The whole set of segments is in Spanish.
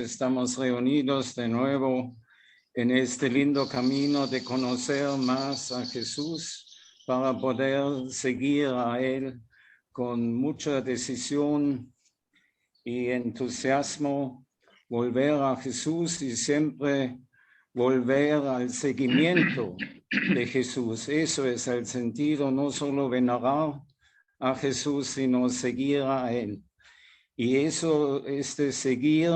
Estamos reunidos de nuevo en este lindo camino de conocer más a Jesús para poder seguir a Él con mucha decisión y entusiasmo, volver a Jesús y siempre volver al seguimiento de Jesús. Eso es el sentido, no solo venerar a Jesús, sino seguir a Él. Y eso, seguir,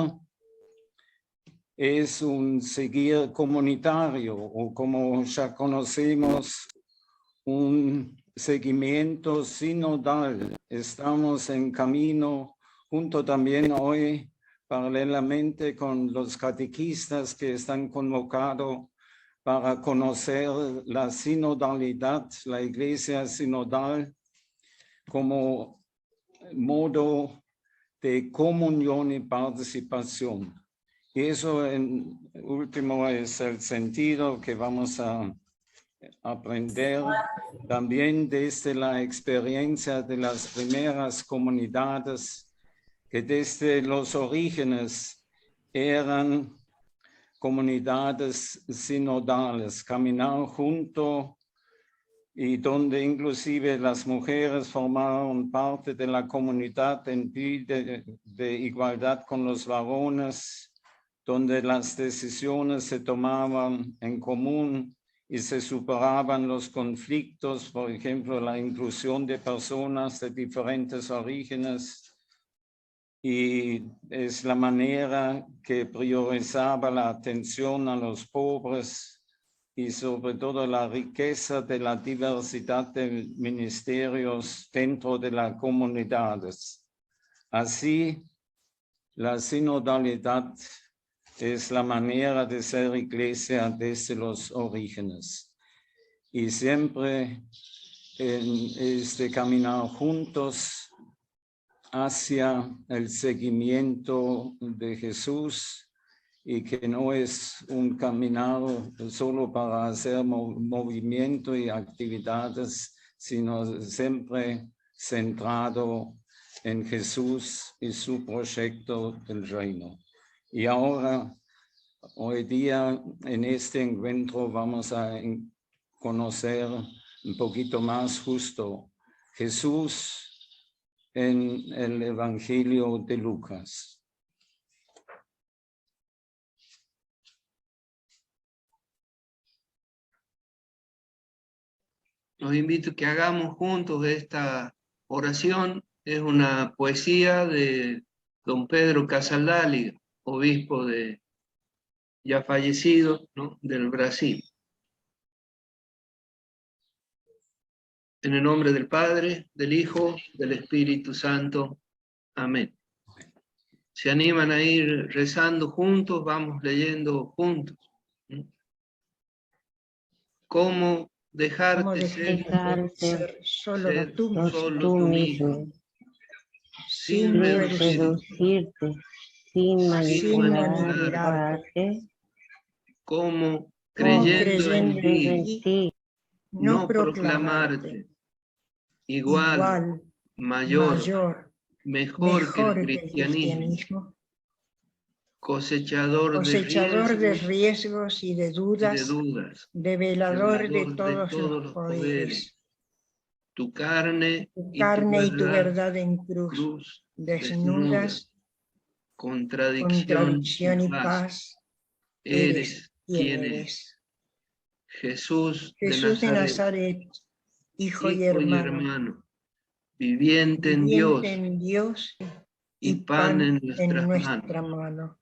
es un seguir comunitario, o como ya conocemos, un seguimiento sinodal. Estamos en camino, junto también hoy, paralelamente con los catequistas que están convocados para conocer la sinodalidad, la iglesia sinodal, como modo de comunión y participación. Y eso en último es el sentido que vamos a aprender también desde la experiencia de las primeras comunidades que desde los orígenes eran comunidades sinodales, caminar junto y donde inclusive las mujeres formaron parte de la comunidad en pie de igualdad con los varones, donde las decisiones se tomaban en común y se superaban los conflictos, por ejemplo, la inclusión de personas de diferentes orígenes, y es la manera que priorizaba la atención a los pobres y sobre todo la riqueza de la diversidad de ministerios dentro de las comunidades. Así, la sinodalidad es la manera de ser iglesia desde los orígenes. Y siempre en caminar juntos hacia el seguimiento de Jesús, y que no es un caminar solo para hacer movimiento y actividades, sino siempre centrado en Jesús y su proyecto del reino. Y ahora, hoy día, en este encuentro vamos a conocer un poquito más justo Jesús en el Evangelio de Lucas. Los invito a que hagamos juntos esta oración. Es una poesía de don Pedro Casaldáliga, obispo ya fallecido, ¿no?, del Brasil. En el nombre del Padre, del Hijo, del Espíritu Santo. Amén. ¿Se animan a ir rezando juntos? Vamos leyendo juntos. ¿Cómo dejarte ser solo tú mismo, sin reducirte, sin manipularte, como creyendo en ti, no proclamarte, igual, mayor, mejor que el cristianismo, cosechador de riesgos y de dudas, develador de todos los poderes. Tu carne y tu verdad en cruz, desnudas, contradicción y paz, eres quien eres. Jesús de Nazaret, Hijo y hermano, viviente en Dios y pan en nuestra mano.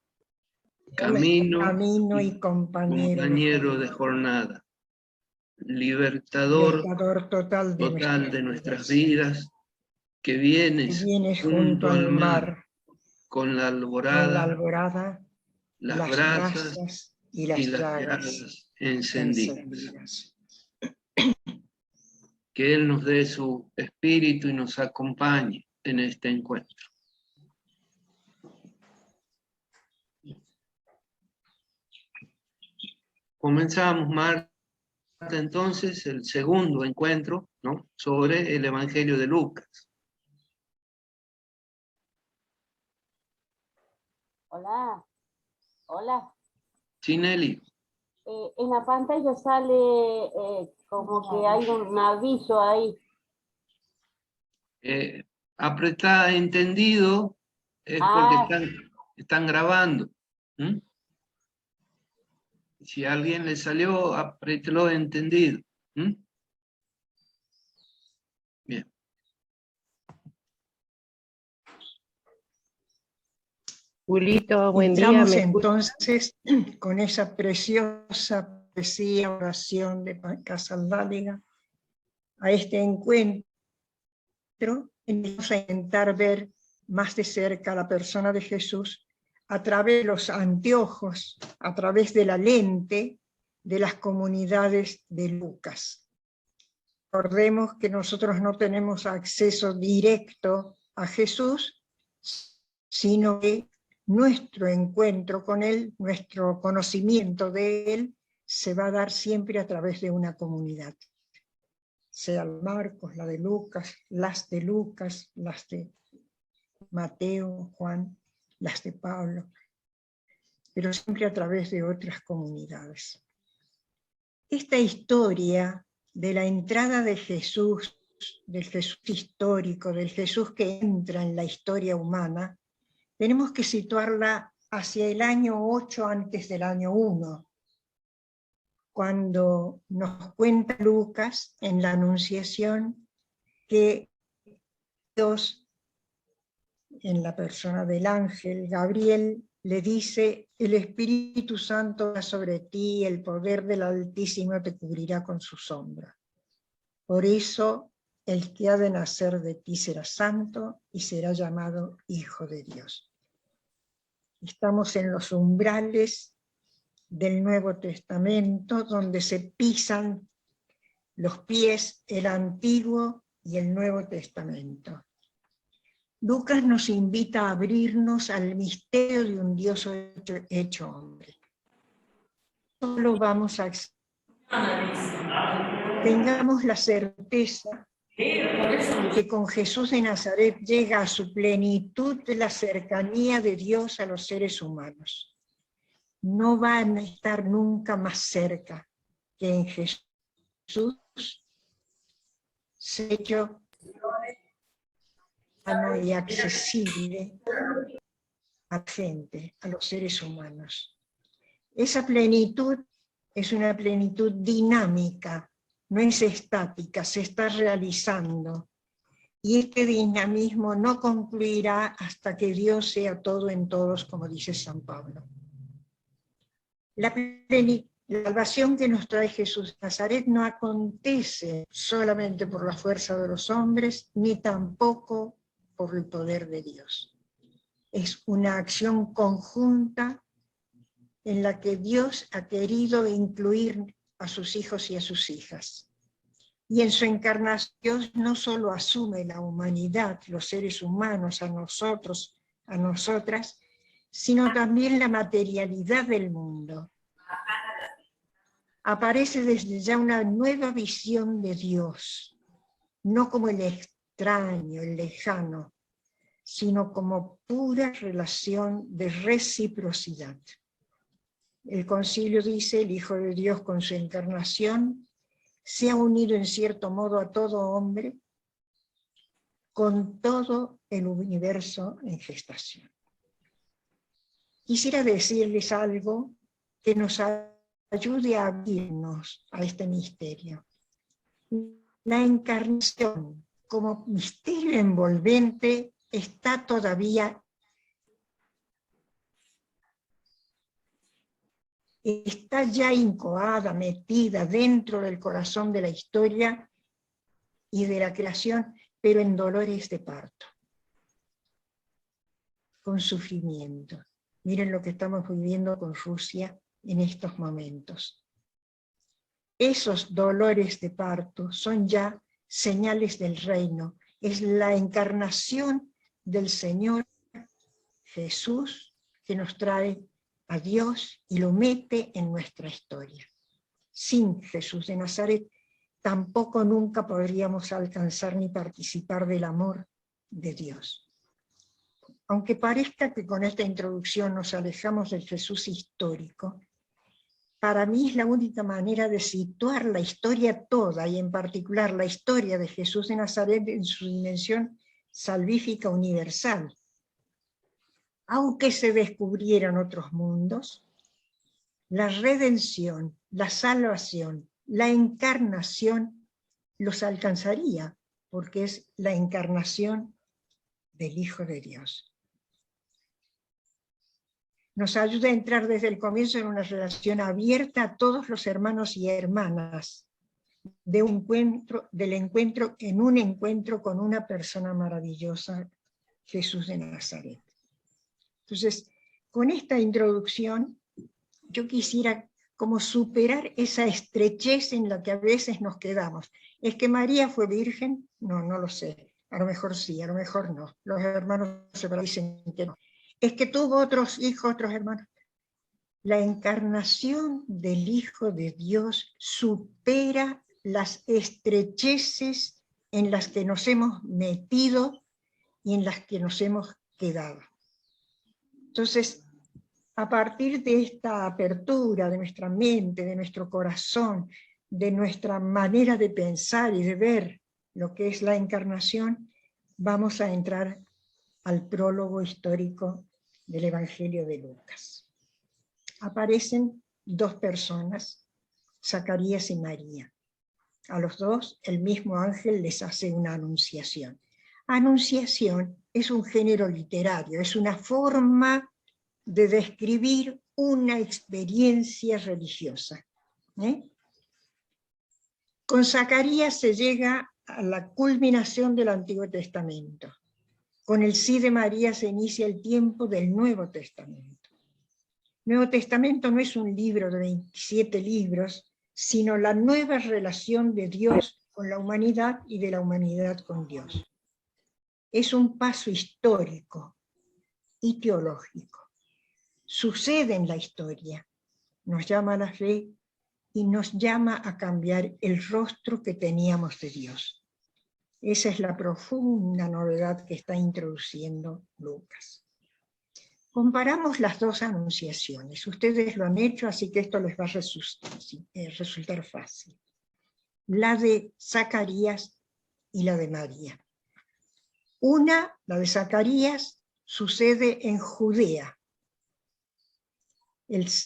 Camino y compañero de jornada, libertador total de nuestras vidas, que vienes junto al mar, con la alborada, las brasas y las llagas encendidas. Que Él nos dé su espíritu y nos acompañe en este encuentro. Comenzamos, Marta, entonces el segundo encuentro, ¿no?, sobre el Evangelio de Lucas. Hola. Hola. Sí, Nelly. En la pantalla sale como que hay un aviso ahí. Apretá entendido, es porque están grabando. ¿Mm? Si a alguien le salió, apriételo entendido. ¿Mm? Bien. Julito, buen día. Entramos entonces con esa preciosa poesía, oración de Casaldáliga, a este encuentro, en que vamos a intentar ver más de cerca la persona de Jesús a través de los anteojos, a través de la lente de las comunidades de Lucas. Recordemos que nosotros no tenemos acceso directo a Jesús, sino que nuestro encuentro con Él, nuestro conocimiento de Él, se va a dar siempre a través de una comunidad. Sea Marcos, la de Lucas, las de Mateo, Juan, las de Pablo, pero siempre a través de otras comunidades. Esta historia de la entrada de Jesús, del Jesús histórico, del Jesús que entra en la historia humana, tenemos que situarla hacia el año 8 antes del año 1, cuando nos cuenta Lucas en la Anunciación que Dios, en la persona del ángel Gabriel, le dice: el Espíritu Santo va sobre ti, el poder del Altísimo te cubrirá con su sombra. Por eso el que ha de nacer de ti será santo y será llamado Hijo de Dios. Estamos en los umbrales del Nuevo Testamento, donde se pisan los pies el Antiguo y el Nuevo Testamento. Lucas nos invita a abrirnos al misterio de un Dios hecho hombre. Solo vamos a tengamos la certeza que con Jesús de Nazaret llega a su plenitud la cercanía de Dios a los seres humanos. No van a estar nunca más cerca que en Jesús se hecho y accesible a la gente, a los seres humanos. Esa plenitud es una plenitud dinámica, no es estática, se está realizando. Y este dinamismo no concluirá hasta que Dios sea todo en todos, como dice San Pablo. La salvación que nos trae Jesús de Nazaret no acontece solamente por la fuerza de los hombres, ni tampoco por el poder de Dios. Es una acción conjunta en la que Dios ha querido incluir a sus hijos y a sus hijas. Y en su encarnación no solo asume la humanidad, los seres humanos, a nosotros, a nosotras, sino también la materialidad del mundo. Aparece desde ya una nueva visión de Dios, no como el extraño, el lejano, sino como pura relación de reciprocidad. El concilio dice: el Hijo de Dios con su encarnación se ha unido en cierto modo a todo hombre con todo el universo en gestación. Quisiera decirles algo que nos ayude a abrirnos a este misterio. La encarnación como misterio envolvente está todavía ya incoada, metida dentro del corazón de la historia y de la creación, pero en dolores de parto, con sufrimiento. Miren lo que estamos viviendo con Rusia en estos momentos. Esos dolores de parto son ya señales del reino, es la encarnación del Señor Jesús que nos trae a Dios y lo mete en nuestra historia. Sin Jesús de Nazaret tampoco nunca podríamos alcanzar ni participar del amor de Dios. aunque parezca que con esta introducción nos alejamos del Jesús histórico, para mí es la única manera de situar la historia toda, y en particular la historia de Jesús de Nazaret en su dimensión salvífica universal. Aunque se descubrieran otros mundos, la redención, la salvación, la encarnación los alcanzaría, porque es la encarnación del Hijo de Dios. Nos ayuda a entrar desde el comienzo en una relación abierta a todos los hermanos y hermanas, del encuentro en un encuentro con una persona maravillosa, Jesús de Nazaret. Entonces, con esta introducción, yo quisiera como superar esa estrechez en la que a veces nos quedamos. ¿Es que María fue virgen? No, no lo sé. A lo mejor sí, a lo mejor no. Los hermanos se dicen que no. ¿Es que tuvo otros hijos, otros hermanos? La encarnación del Hijo de Dios supera las estrecheces en las que nos hemos metido y en las que nos hemos quedado. Entonces, a partir de esta apertura de nuestra mente, de nuestro corazón, de nuestra manera de pensar y de ver lo que es la encarnación, vamos a entrar al prólogo histórico del Evangelio de Lucas. Aparecen dos personas, Zacarías y María. A los dos el mismo ángel les hace una anunciación. Anunciación es un género literario, es una forma de describir una experiencia religiosa. Con Zacarías se llega a la culminación del Antiguo Testamento. Con el sí de María se inicia el tiempo del Nuevo Testamento. El Nuevo Testamento no es un libro de 27 libros, sino la nueva relación de Dios con la humanidad y de la humanidad con Dios. Es un paso histórico y teológico. Sucede en la historia, nos llama a la fe y nos llama a cambiar el rostro que teníamos de Dios. Esa es la profunda novedad que está introduciendo Lucas. Comparamos las dos anunciaciones. Ustedes lo han hecho, así que esto les va a resultar fácil. La de Zacarías y la de María. Una, la de Zacarías, sucede en Judea,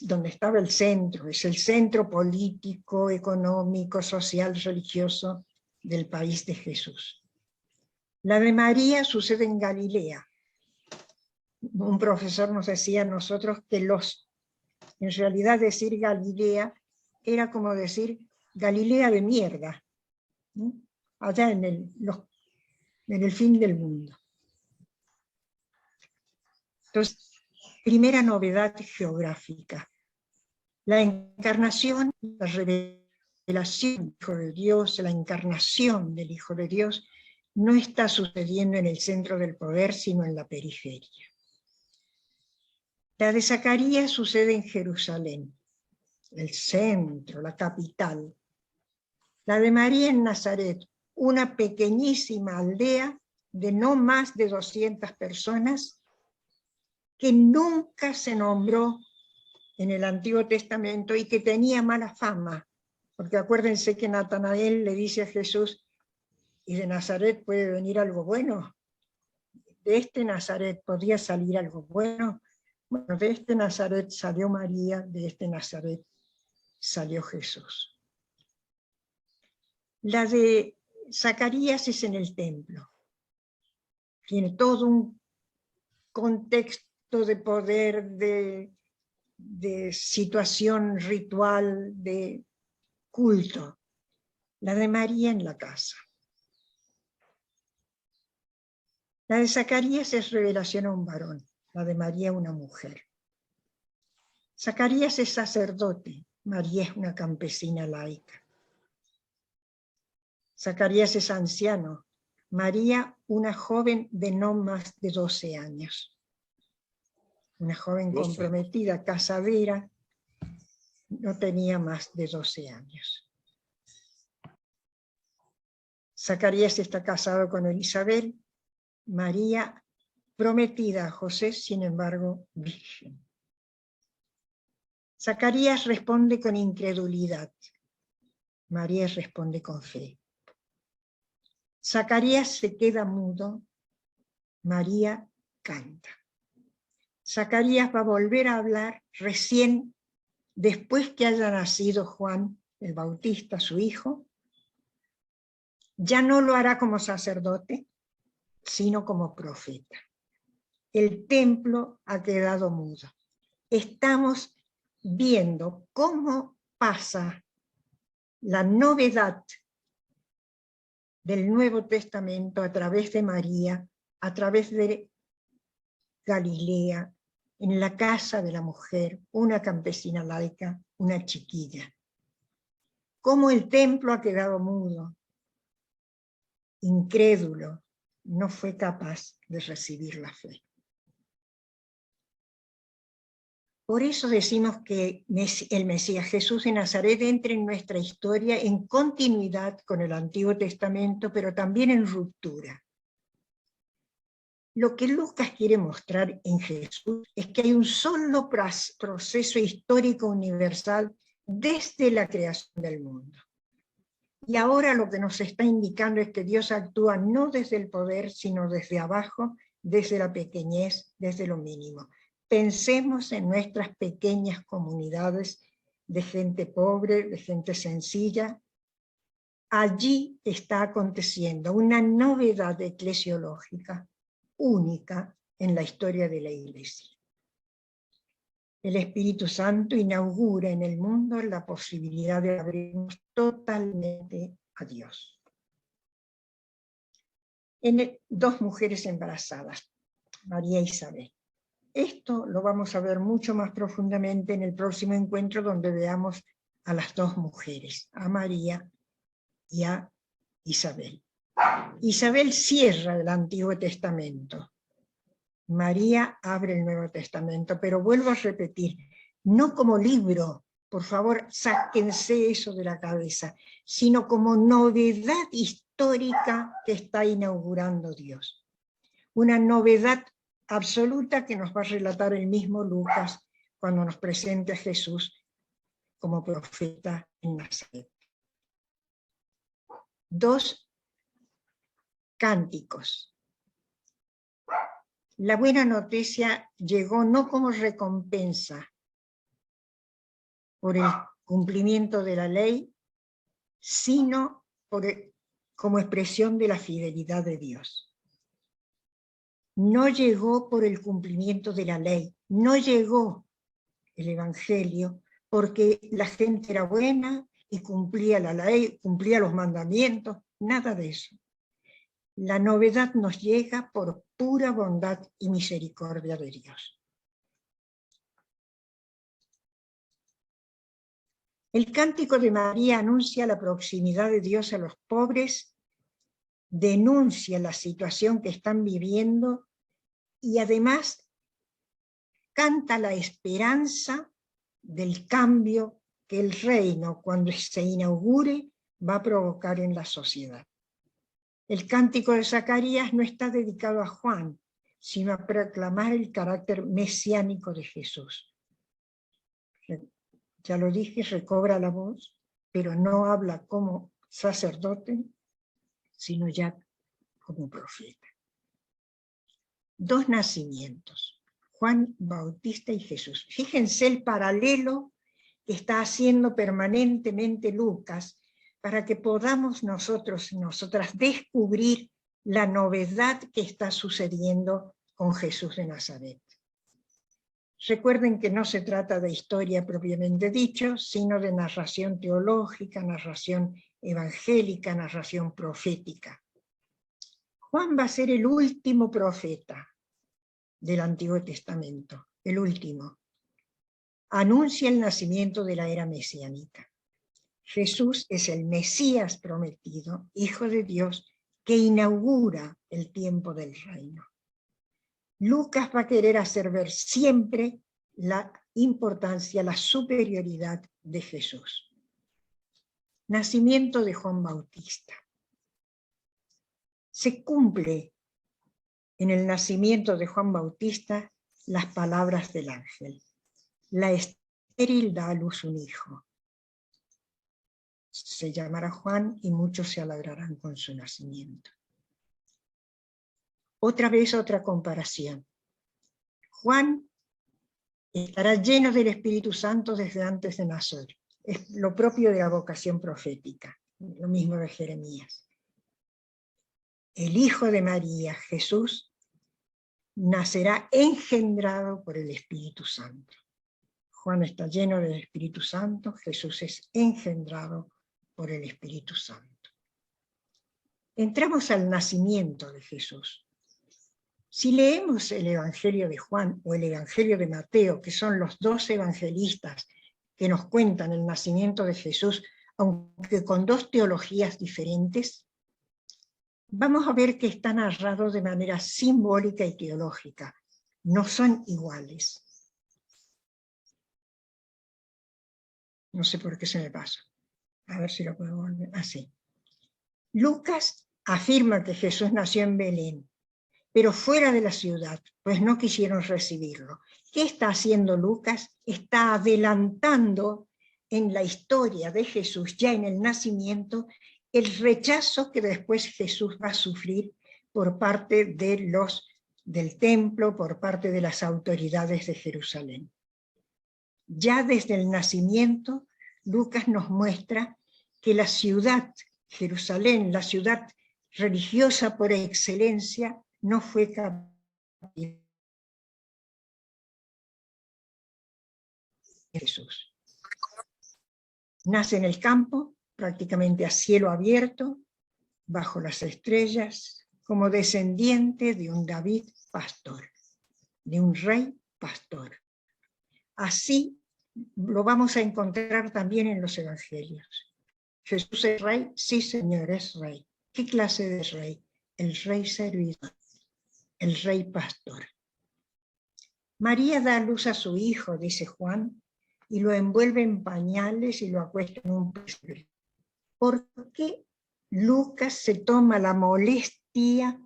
donde estaba el centro, es el centro político, económico, social, religioso del país de Jesús. La de María sucede en Galilea. Un profesor nos decía a nosotros que en realidad decir Galilea era como decir Galilea de mierda, ¿no? Allá en el fin del mundo. Entonces, primera novedad geográfica. La encarnación, la revelación del Hijo de Dios, la encarnación del Hijo de Dios, no está sucediendo en el centro del poder, sino en la periferia. La de Zacarías sucede en Jerusalén, el centro, la capital. La de María en Nazaret, una pequeñísima aldea de no más de 200 personas que nunca se nombró en el Antiguo Testamento y que tenía mala fama, porque acuérdense que Natanael le dice a Jesús, ¿y de Nazaret puede venir algo bueno? ¿De este Nazaret podía salir algo bueno? Bueno, de este Nazaret salió María, de este Nazaret salió Jesús. La de Zacarías es en el templo. Tiene todo un contexto de poder, de situación ritual, de culto. La de María en la casa. La de Zacarías es revelación a un varón, la de María una mujer. Zacarías es sacerdote, María es una campesina laica. Zacarías es anciano, María una joven de no más de 12 años. Una joven comprometida, casadera, no tenía más de 12 años. Zacarías está casado con Elisabel, María prometida a José, sin embargo, virgen. Zacarías responde con incredulidad. María responde con fe. Zacarías se queda mudo. María canta. Zacarías va a volver a hablar recién después que haya nacido Juan el Bautista, su hijo. Ya no lo hará como sacerdote, sino como profeta. El templo ha quedado mudo. Estamos viendo cómo pasa la novedad del Nuevo Testamento a través de María, a través de Galilea, en la casa de la mujer, una campesina laica, una chiquilla. Cómo el templo ha quedado mudo, incrédulo, no fue capaz de recibir la fe. Por eso decimos que el Mesías Jesús de Nazaret entra en nuestra historia en continuidad con el Antiguo Testamento, pero también en ruptura. Lo que Lucas quiere mostrar en Jesús es que hay un solo proceso histórico universal desde la creación del mundo. Y ahora lo que nos está indicando es que Dios actúa no desde el poder, sino desde abajo, desde la pequeñez, desde lo mínimo. Pensemos en nuestras pequeñas comunidades de gente pobre, de gente sencilla. Allí está aconteciendo una novedad eclesiológica única en la historia de la Iglesia. El Espíritu Santo inaugura en el mundo la posibilidad de abrirnos totalmente a Dios. Dos mujeres embarazadas, María e Isabel. Esto lo vamos a ver mucho más profundamente en el próximo encuentro, donde veamos a las dos mujeres, a María y a Isabel. Isabel cierra el Antiguo Testamento. María abre el Nuevo Testamento, pero vuelvo a repetir, no como libro, por favor, sáquense eso de la cabeza, sino como novedad histórica que está inaugurando Dios. Una novedad absoluta que nos va a relatar el mismo Lucas cuando nos presente a Jesús como profeta en Nazaret. Dos cánticos. La buena noticia llegó no como recompensa por el cumplimiento de la ley, sino como expresión de la fidelidad de Dios. No llegó por el cumplimiento de la ley, no llegó el Evangelio porque la gente era buena y cumplía la ley, cumplía los mandamientos, nada de eso. La novedad nos llega por pura bondad y misericordia de Dios. El cántico de María anuncia la proximidad de Dios a los pobres, denuncia la situación que están viviendo y además canta la esperanza del cambio que el reino, cuando se inaugure, va a provocar en la sociedad. El cántico de Zacarías no está dedicado a Juan, sino a proclamar el carácter mesiánico de Jesús. Ya lo dije, recobra la voz, pero no habla como sacerdote, sino ya como profeta. Dos nacimientos, Juan Bautista y Jesús. Fíjense el paralelo que está haciendo permanentemente Lucas para que podamos nosotros y nosotras descubrir la novedad que está sucediendo con Jesús de Nazaret. Recuerden que no se trata de historia propiamente dicho, sino de narración teológica, narración evangélica, narración profética. Juan va a ser el último profeta del Antiguo Testamento, el último. Anuncia el nacimiento de la era mesiánica. Jesús es el Mesías prometido, Hijo de Dios, que inaugura el tiempo del reino. Lucas va a querer hacer ver siempre la importancia, la superioridad de Jesús. Nacimiento de Juan Bautista. Se cumple en el nacimiento de Juan Bautista las palabras del ángel. La estéril da a luz un hijo. Se llamará Juan y muchos se alegrarán con su nacimiento. Otra vez otra comparación. Juan estará lleno del Espíritu Santo desde antes de nacer. Es lo propio de la vocación profética, lo mismo de Jeremías. El Hijo de María, Jesús, nacerá engendrado por el Espíritu Santo. Juan está lleno del Espíritu Santo, Jesús es engendrado por el Espíritu Santo. Entramos al nacimiento de Jesús. Si leemos el Evangelio de Juan o el Evangelio de Mateo, que son los dos evangelistas que nos cuentan el nacimiento de Jesús, aunque con dos teologías diferentes, vamos a ver que está narrado de manera simbólica y teológica. No son iguales. No sé por qué se me pasa. A ver si lo puedo volver. Así. Lucas afirma que Jesús nació en Belén, pero fuera de la ciudad, pues no quisieron recibirlo. ¿Qué está haciendo Lucas? Está adelantando en la historia de Jesús, ya en el nacimiento, el rechazo que después Jesús va a sufrir por parte del templo, por parte de las autoridades de Jerusalén. Ya desde el nacimiento, Lucas nos muestra que la ciudad, Jerusalén, la ciudad religiosa por excelencia, no fue capaz de Jesús. Nace en el campo, prácticamente a cielo abierto, bajo las estrellas, como descendiente de un David pastor, de un rey pastor. Así lo vamos a encontrar también en los evangelios. ¿Jesús es rey? Sí, Señor, es rey. ¿Qué clase de rey? El rey servidor, el rey pastor. María da a luz a su hijo, dice Juan, y lo envuelve en pañales y lo acuesta en un pesebre. ¿Por qué Lucas se toma la molestia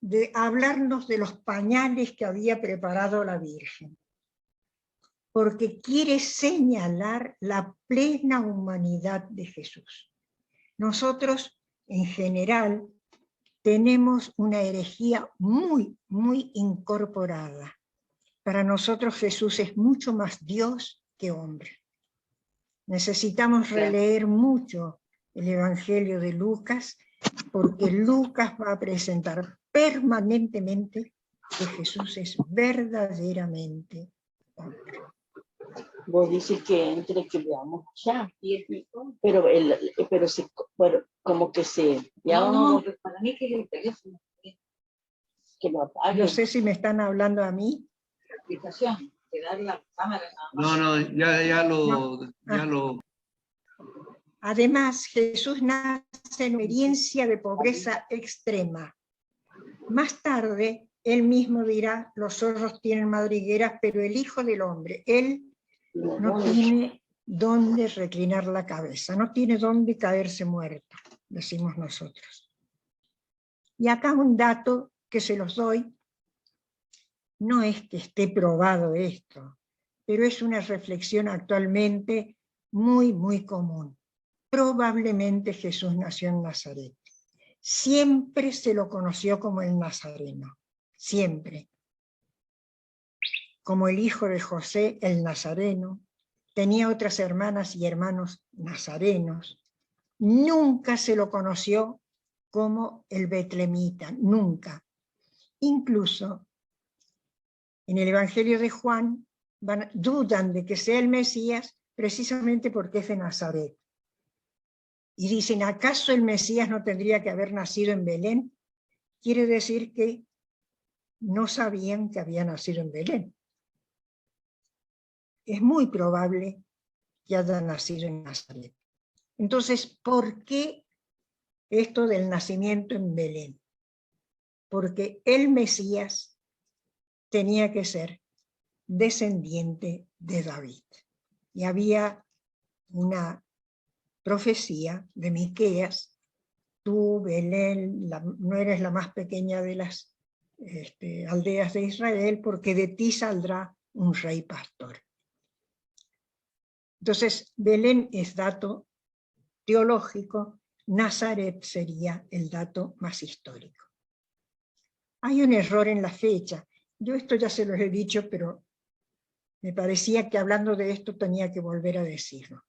de hablarnos de los pañales que había preparado la Virgen? Porque quiere señalar la plena humanidad de Jesús. Nosotros, en general, tenemos una herejía muy, muy incorporada. Para nosotros Jesús es mucho más Dios que hombre. Necesitamos releer mucho el Evangelio de Lucas, porque Lucas va a presentar permanentemente que Jesús es verdaderamente hombre. Vos dices que entre que veamos ya, pero, como que se... Ya vamos, para mí que es el teléfono, que lo apague. No sé si me están hablando a mí. La aplicación, que dar la cámara. No, ya lo... Además, Jesús nace en una experiencia de pobreza extrema. Más tarde, él mismo dirá, los zorros tienen madrigueras, pero el Hijo del Hombre, él no tiene dónde reclinar la cabeza, no tiene dónde caerse muerto, decimos nosotros. Y acá un dato que se los doy, no es que esté probado esto, pero es una reflexión actualmente muy, muy común. Probablemente Jesús nació en Nazaret. Siempre se lo conoció como el Nazareno, siempre. Como el hijo de José, el Nazareno, tenía otras hermanas y hermanos nazarenos. Nunca se lo conoció como el betlemita, nunca. Incluso en el Evangelio de Juan dudan de que sea el Mesías precisamente porque es de Nazaret. Y dicen, ¿acaso el Mesías no tendría que haber nacido en Belén? Quiere decir que no sabían que había nacido en Belén. Es muy probable que haya nacido en Nazaret. Entonces, ¿por qué esto del nacimiento en Belén? Porque el Mesías tenía que ser descendiente de David. Y había una profecía de Miqueas: tú, Belén, no eres la más pequeña de las aldeas de Israel, porque de ti saldrá un rey pastor. Entonces, Belén es dato teológico, Nazaret sería el dato más histórico. Hay un error en la fecha. Yo esto ya se los he dicho, pero me parecía que hablando de esto tenía que volver a decirlo.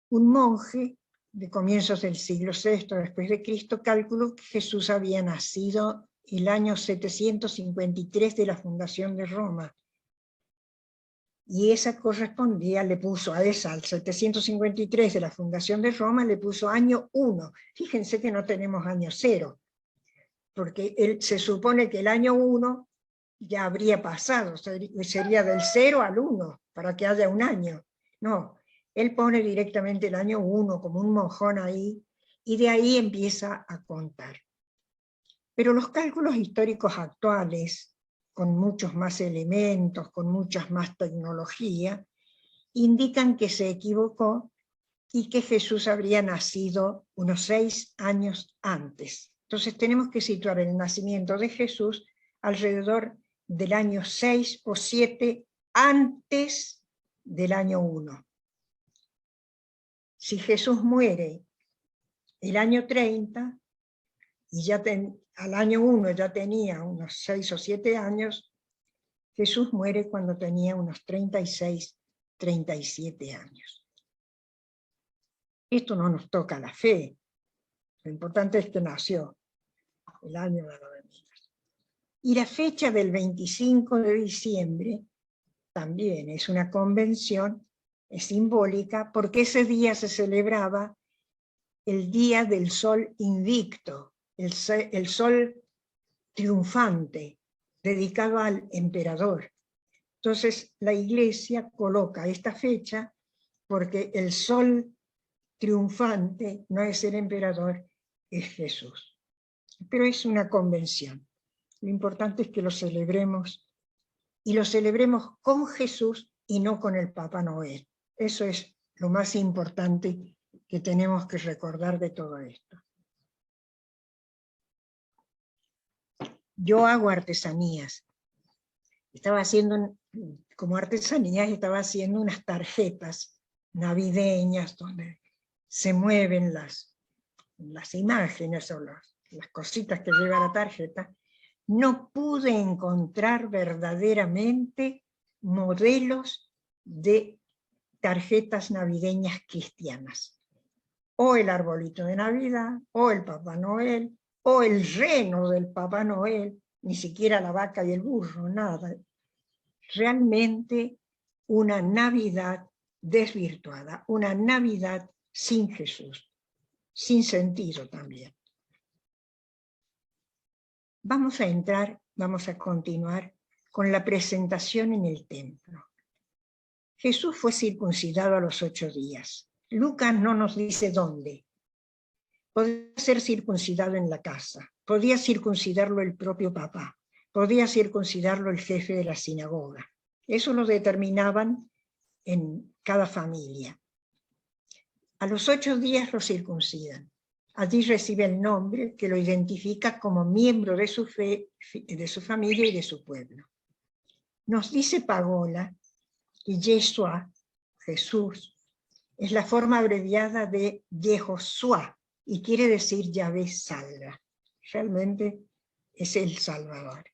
Un monje de comienzos del siglo VI después de Cristo calculó que Jesús había nacido el año 753 de la fundación de Roma. Y esa correspondía, le puso a esa, al 753 de la fundación de Roma, le puso año 1. Fíjense que no tenemos año 0, porque se supone que el año 1 ya habría pasado, sería del 0 al 1, para que haya un año. No, él pone directamente el año 1 como un mojón ahí, y de ahí empieza a contar. Pero los cálculos históricos actuales, con muchos más elementos, con mucha más tecnología, indican que se equivocó y que Jesús habría nacido unos 6 años antes. Entonces tenemos que situar el nacimiento de Jesús alrededor del año 6 o 7 antes del año 1. Si Jesús muere el año 30, y ya al año 1 ya tenía unos 6 o 7 años, Jesús muere cuando tenía unos 36, 37 años. Esto no nos toca la fe, lo importante es que nació el año de la venida. Y la fecha del 25 de diciembre también es una convención, es simbólica, porque ese día se celebraba el día del sol invicto, el sol triunfante, dedicado al emperador. Entonces la Iglesia coloca esta fecha porque el sol triunfante no es el emperador, es Jesús. Pero es una convención. Lo importante es que lo celebremos, y lo celebremos con Jesús y no con el Papá Noel. Eso es lo más importante que tenemos que recordar de todo esto. Yo hago artesanías. Estaba haciendo, como artesanías, estaba haciendo unas tarjetas navideñas donde se mueven las imágenes o las cositas que lleva la tarjeta. No pude encontrar verdaderamente modelos de tarjetas navideñas cristianas. O el arbolito de Navidad, o el Papá Noel, o el reno del Papá Noel, ni siquiera la vaca y el burro, nada. Realmente una Navidad desvirtuada, una Navidad sin Jesús, sin sentido también. Vamos a continuar con la presentación en el templo. Jesús fue circuncidado a los 8 días. Lucas no nos dice dónde. Podía ser circuncidado en la casa, podía circuncidarlo el propio papá, podía circuncidarlo el jefe de la sinagoga. Eso lo determinaban en cada familia. A los 8 días lo circuncidan. Allí recibe el nombre que lo identifica como miembro de su fe, de su familia y de su pueblo. Nos dice Pagola que Yeshua, Jesús, es la forma abreviada de Yehoshua y quiere decir Yahvé salva. Realmente es el Salvador.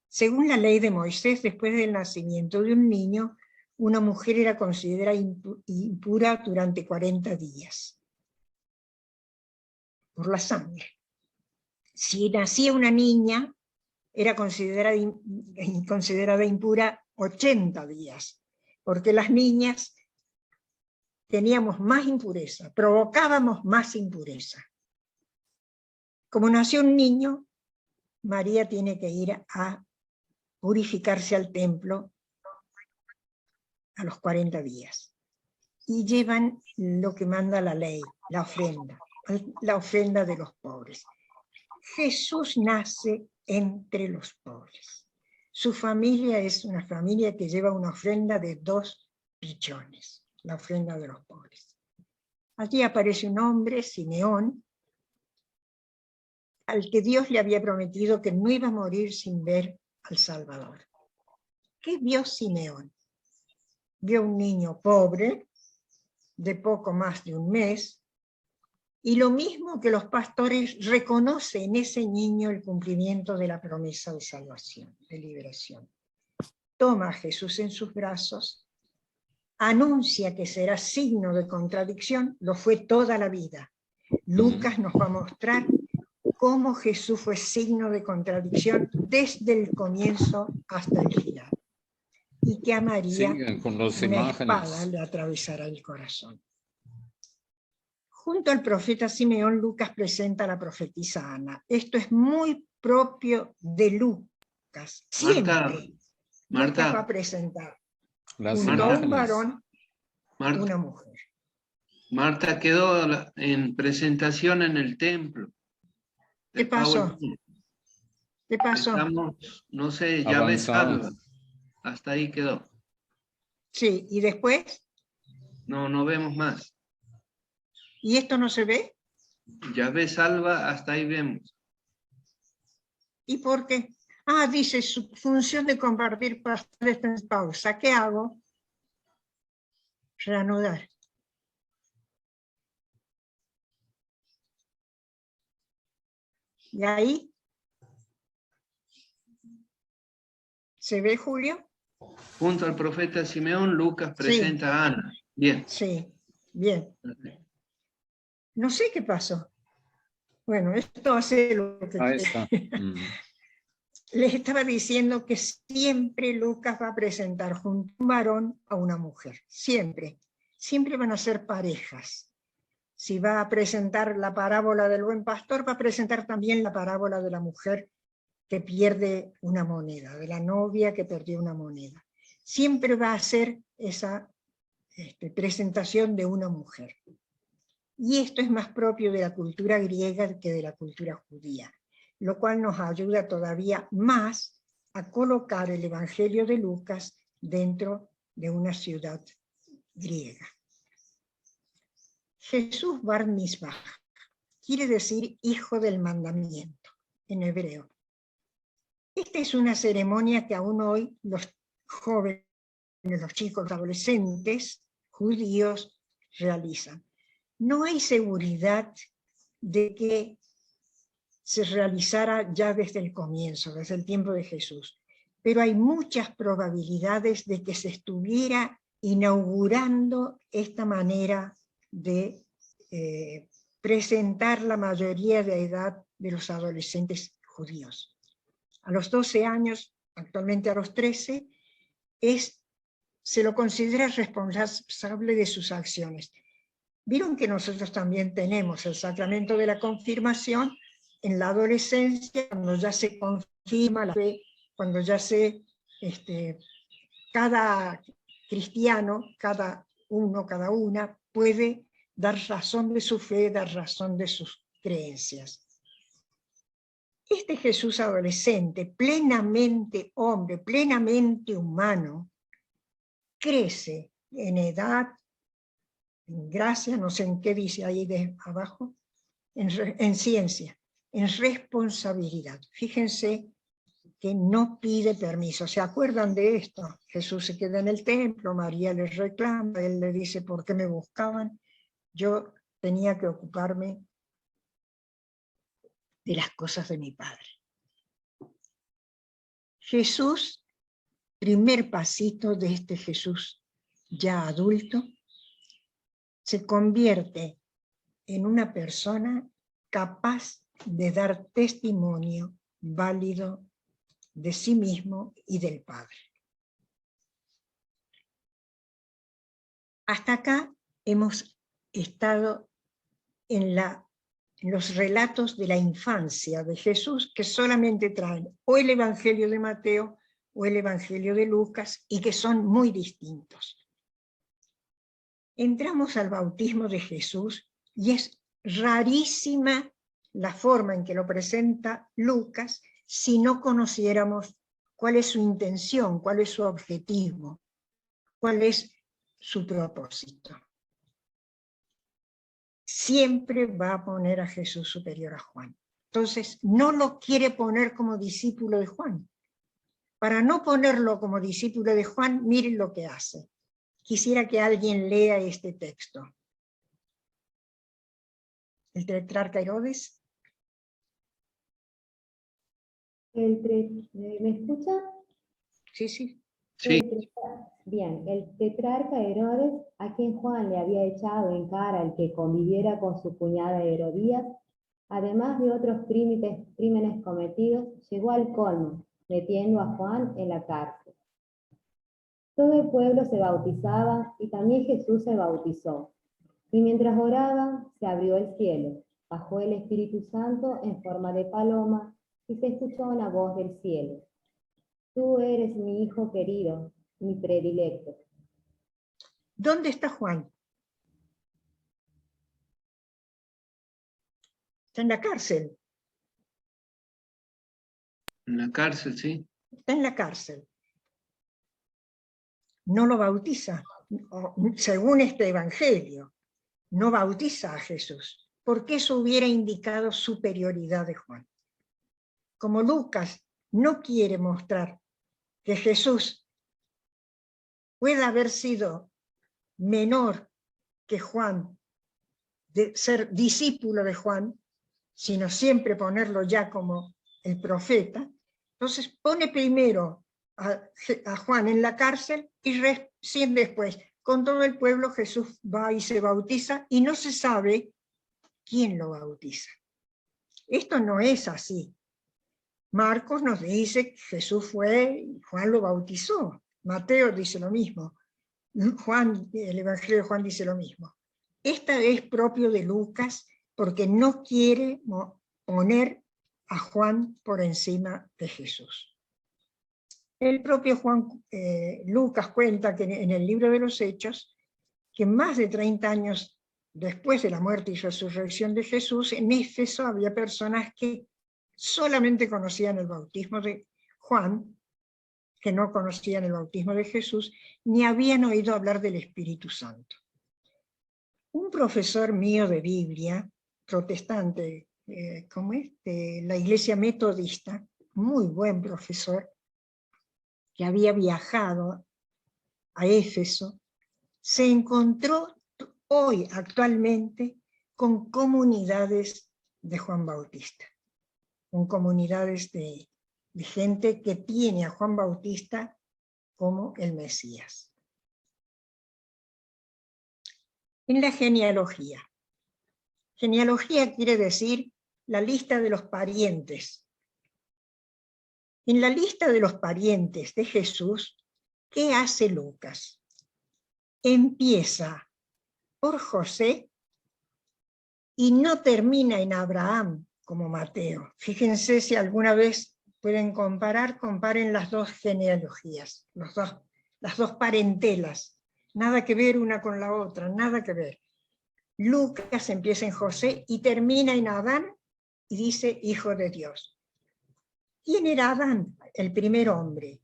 Según la ley de Moisés, después del nacimiento de un niño, una mujer era considerada impura durante 40 días por la sangre. Si nacía una niña, era considerada impura 80 días, porque las niñas teníamos más impureza, provocábamos más impureza. Como nació un niño, María tiene que ir a purificarse al templo a los 40 días. Y llevan lo que manda la ley, la ofrenda de los pobres. Jesús nace entre los pobres. Su familia es una familia que lleva una ofrenda de 2 pichones, la ofrenda de los pobres. Allí aparece un hombre, Simeón, al que Dios le había prometido que no iba a morir sin ver al Salvador. ¿Qué vio Simeón? Vio un niño pobre, de poco más de un mes, y lo mismo que los pastores, reconoce en ese niño el cumplimiento de la promesa de salvación, de liberación. Toma a Jesús en sus brazos, anuncia que será signo de contradicción, lo fue toda la vida. Lucas nos va a mostrar cómo Jesús fue signo de contradicción desde el comienzo hasta el final, y que a María Sigan con las una espada imágenes. le atravesará el corazón. Junto al profeta Simeón, Lucas presenta a la profetisa Ana. Esto es muy propio de Lucas. Siempre Lucas va a Marta, presentar Las junto a un imágenes. varón, Marta, una mujer. Marta quedó en presentación en el templo. ¿Qué pasó? ¿Qué pasó? Estamos, no sé, ya ves Avanzado. algo. Hasta ahí quedó. Sí, y después, No vemos más. ¿y esto no se ve? Ya ves Alba, hasta ahí vemos. ¿Y por qué? Ah, dice, su función de compartir pastores está en pausa. ¿Qué hago? Reanudar. ¿Y ahí? ¿Se ve, Julio? Junto al profeta Simeón, Lucas presenta a Ana. Bien. Sí, bien. No sé qué pasó. Bueno, esto hace lo que Ahí quiere. está. Les estaba diciendo que siempre Lucas va a presentar junto a un varón a una mujer. Siempre. Siempre van a ser parejas. Si va a presentar la parábola del buen pastor, va a presentar también la parábola de la mujer que pierde una moneda, de la novia que perdió una moneda. Siempre va a ser esa presentación de una mujer. Y esto es más propio de la cultura griega que de la cultura judía, lo cual nos ayuda todavía más a colocar el Evangelio de Lucas dentro de una ciudad griega. Jesús Bar Mitzvah quiere decir hijo del mandamiento en hebreo. Esta es una ceremonia que aún hoy los jóvenes, los chicos, los adolescentes judíos realizan. No hay seguridad de que se realizara ya desde el comienzo, desde el tiempo de Jesús, pero hay muchas probabilidades de que se estuviera inaugurando esta manera de presentar la mayoría de edad de los adolescentes judíos. A los 12 años, actualmente a los 13, se lo considera responsable de sus acciones. Vieron que nosotros también tenemos el sacramento de la confirmación en la adolescencia, cuando ya se confirma la fe, cuando ya cada cristiano, cada uno, cada una, puede dar razón de su fe, dar razón de sus creencias. Este Jesús adolescente, plenamente hombre, plenamente humano, crece en edad, en gracia, no sé en qué dice ahí de abajo, en ciencia, en responsabilidad. Fíjense que no pide permiso. ¿Se acuerdan de esto? Jesús se queda en el templo, María les reclama, él le dice, ¿por qué me buscaban? Yo tenía que ocuparme de las cosas de mi Padre. Jesús, primer pasito de este Jesús ya adulto, se convierte en una persona capaz de dar testimonio válido de sí mismo y del Padre. Hasta acá hemos estado en los relatos de la infancia de Jesús, que solamente traen o el Evangelio de Mateo o el Evangelio de Lucas, y que son muy distintos. Entramos al bautismo de Jesús y es rarísima la forma en que lo presenta Lucas si no conociéramos cuál es su intención, cuál es su objetivo, cuál es su propósito. Siempre va a poner a Jesús superior a Juan. Entonces, no lo quiere poner como discípulo de Juan. Para no ponerlo como discípulo de Juan, miren lo que hace. Quisiera que alguien lea este texto. El tetrarca Herodes. ¿Me escucha? Sí, sí. Sí, Bien, el tetrarca Herodes, a quien Juan le había echado en cara el que conviviera con su cuñada Herodías, además de otros crímenes cometidos, llegó al colmo, metiendo a Juan en la cárcel. Todo el pueblo se bautizaba y también Jesús se bautizó. Y mientras oraban, se abrió el cielo, bajó el Espíritu Santo en forma de paloma y se escuchó una voz del cielo. Tú eres mi Hijo querido, mi predilecto. ¿Dónde está Juan? Está en la cárcel. en la cárcel, sí. Está en la cárcel. No lo bautiza, según este evangelio, no bautiza a Jesús, porque eso hubiera indicado superioridad de Juan. Como Lucas no quiere mostrar que Jesús pueda haber sido menor que Juan, de ser discípulo de Juan, sino siempre ponerlo ya como el profeta, entonces pone primero a Juan en la cárcel y recién después, con todo el pueblo, Jesús va y se bautiza y no se sabe quién lo bautiza. Esto no es así. Marcos nos dice que Jesús fue y Juan lo bautizó. Mateo dice lo mismo. Juan, el Evangelio de Juan dice lo mismo. Esta es propio de Lucas porque no quiere poner a Juan por encima de Jesús. El propio Lucas cuenta que en el libro de los Hechos, que más de 30 años después de la muerte y resurrección de Jesús, en Éfeso había personas que solamente conocían el bautismo de Juan, que no conocían el bautismo de Jesús, ni habían oído hablar del Espíritu Santo. Un profesor mío de Biblia, protestante, de la iglesia metodista, muy buen profesor, que había viajado a Éfeso, se encontró hoy actualmente con comunidades de Juan Bautista, con comunidades de gente que tiene a Juan Bautista como el Mesías. En la genealogía. Genealogía quiere decir la lista de los parientes. En la lista de los parientes de Jesús, ¿qué hace Lucas? Empieza por José y no termina en Abraham como Mateo. Fíjense si alguna vez pueden comparar, comparen las dos genealogías, las dos parentelas. Nada que ver una con la otra, nada que ver. Lucas empieza en José y termina en Adán y dice Hijo de Dios. ¿Quién era Adán? El primer hombre.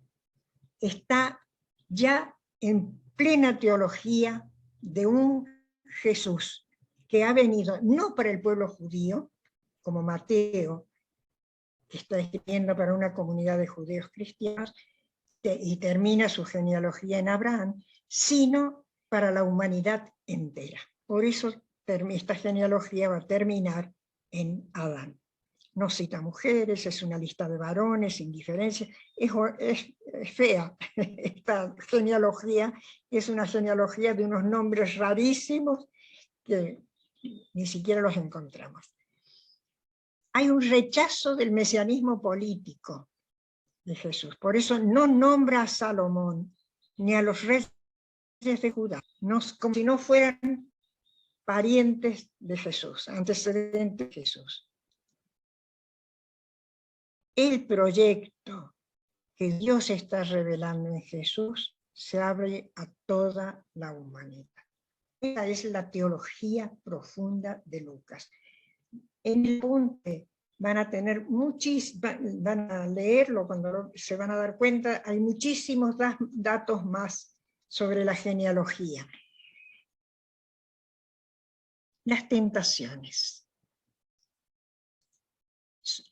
Está ya en plena teología de un Jesús que ha venido no para el pueblo judío, como Mateo, que está escribiendo para una comunidad de judíos cristianos, y termina su genealogía en Abraham, sino para la humanidad entera. Por eso esta genealogía va a terminar en Adán. No cita mujeres, es una lista de varones, sin diferencia. Es fea esta genealogía, es una genealogía de unos nombres rarísimos que ni siquiera los encontramos. Hay un rechazo del mesianismo político de Jesús, por eso no nombra a Salomón ni a los reyes de Judá, como si no fueran parientes de Jesús, antecedentes de Jesús. El proyecto que Dios está revelando en Jesús se abre a toda la humanidad. Esa es la teología profunda de Lucas. En el apunte van a tener van a leerlo cuando se van a dar cuenta, hay muchísimos datos más sobre la genealogía. Las tentaciones.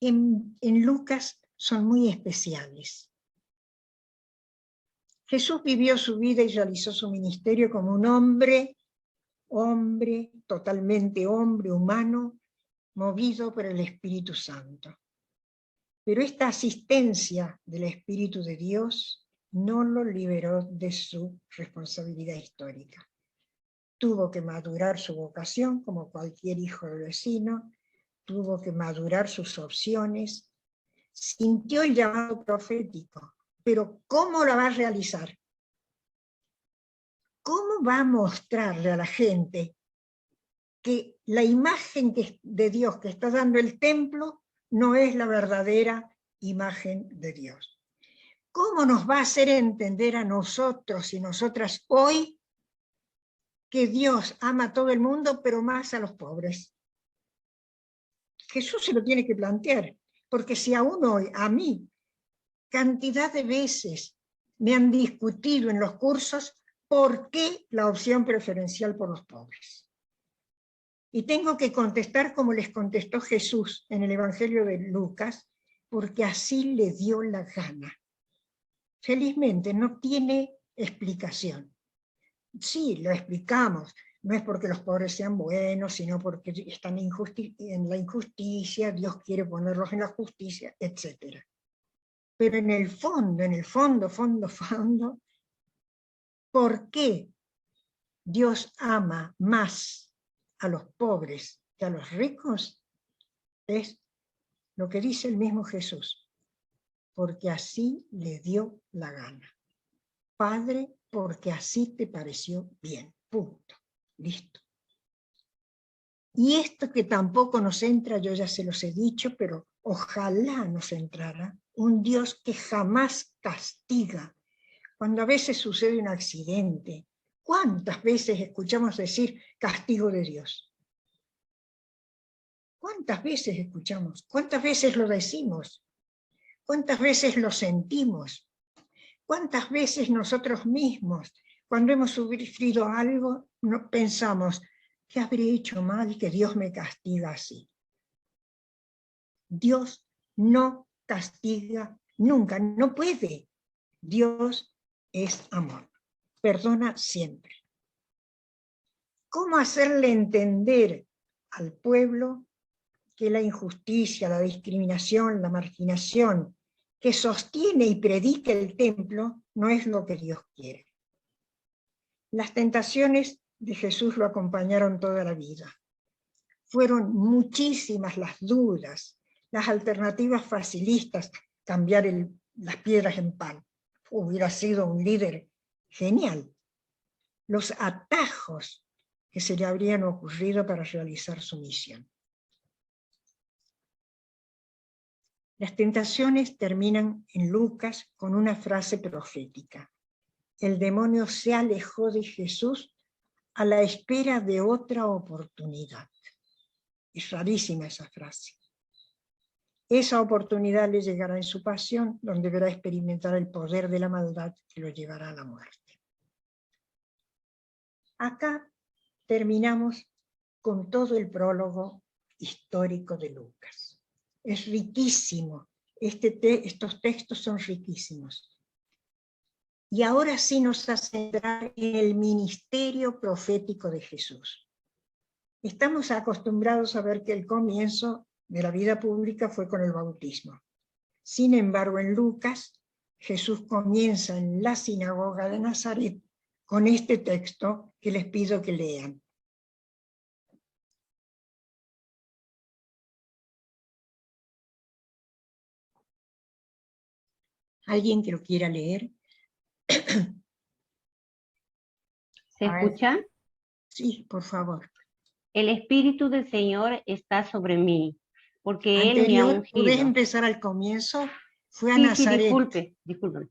en Lucas son muy especiales. Jesús vivió su vida y realizó su ministerio como un hombre, totalmente hombre, humano, movido por el Espíritu Santo. Pero esta asistencia del Espíritu de Dios no lo liberó de su responsabilidad histórica. Tuvo que madurar su vocación como cualquier hijo del vecino, tuvo que madurar sus opciones, sintió el llamado profético, pero ¿cómo lo va a realizar? ¿Cómo va a mostrarle a la gente que la imagen de Dios que está dando el templo no es la verdadera imagen de Dios? ¿Cómo nos va a hacer entender a nosotros y nosotras hoy que Dios ama a todo el mundo, pero más a los pobres? Jesús se lo tiene que plantear, porque si aún hoy, a mí, cantidad de veces me han discutido en los cursos por qué la opción preferencial por los pobres. Y tengo que contestar como les contestó Jesús en el Evangelio de Lucas, porque así le dio la gana. Felizmente no tiene explicación. Sí, lo explicamos, no es porque los pobres sean buenos, sino porque están en la injusticia, Dios quiere ponerlos en la justicia, etc. Pero en el fondo, ¿por qué Dios ama más a los pobres que a los ricos? Es lo que dice el mismo Jesús, porque así le dio la gana. Padre, porque así te pareció bien, punto, listo. Y esto que tampoco nos entra, yo ya se los he dicho, pero ojalá nos entrara, un Dios que jamás castiga. Cuando a veces sucede un accidente, ¿cuántas veces escuchamos decir castigo de Dios? ¿Cuántas veces escuchamos? ¿Cuántas veces lo decimos? ¿Cuántas veces lo sentimos? ¿Cuántas veces nosotros mismos, cuando hemos sufrido algo, pensamos, ¿qué habré hecho mal que Dios me castiga así? Dios no castiga nunca, no puede. Dios es amor, perdona siempre. ¿Cómo hacerle entender al pueblo que la injusticia, la discriminación, la marginación que sostiene y predica el templo no es lo que Dios quiere? Las tentaciones de Jesús lo acompañaron toda la vida. Fueron muchísimas las dudas, las alternativas facilistas, cambiar las piedras en pan. Hubiera sido un líder genial. Los atajos que se le habrían ocurrido para realizar su misión. Las tentaciones terminan en Lucas con una frase profética. El demonio se alejó de Jesús a la espera de otra oportunidad. Es rarísima esa frase. Esa oportunidad le llegará en su pasión, donde deberá experimentar el poder de la maldad que lo llevará a la muerte. Acá terminamos con todo el prólogo histórico de Lucas. Es riquísimo, estos textos son riquísimos. Y ahora sí nos hace entrar en el ministerio profético de Jesús. Estamos acostumbrados a ver que el comienzo de la vida pública fue con el bautismo. Sin embargo, en Lucas, Jesús comienza en la sinagoga de Nazaret con este texto que les pido que lean. ¿Alguien que lo quiera leer? ¿Se escucha? Sí, por favor. El Espíritu del Señor está sobre mí, porque Él me ha Anterior, ¿podés ungido. empezar al comienzo? Fue a Sí, Nazaret. disculpe.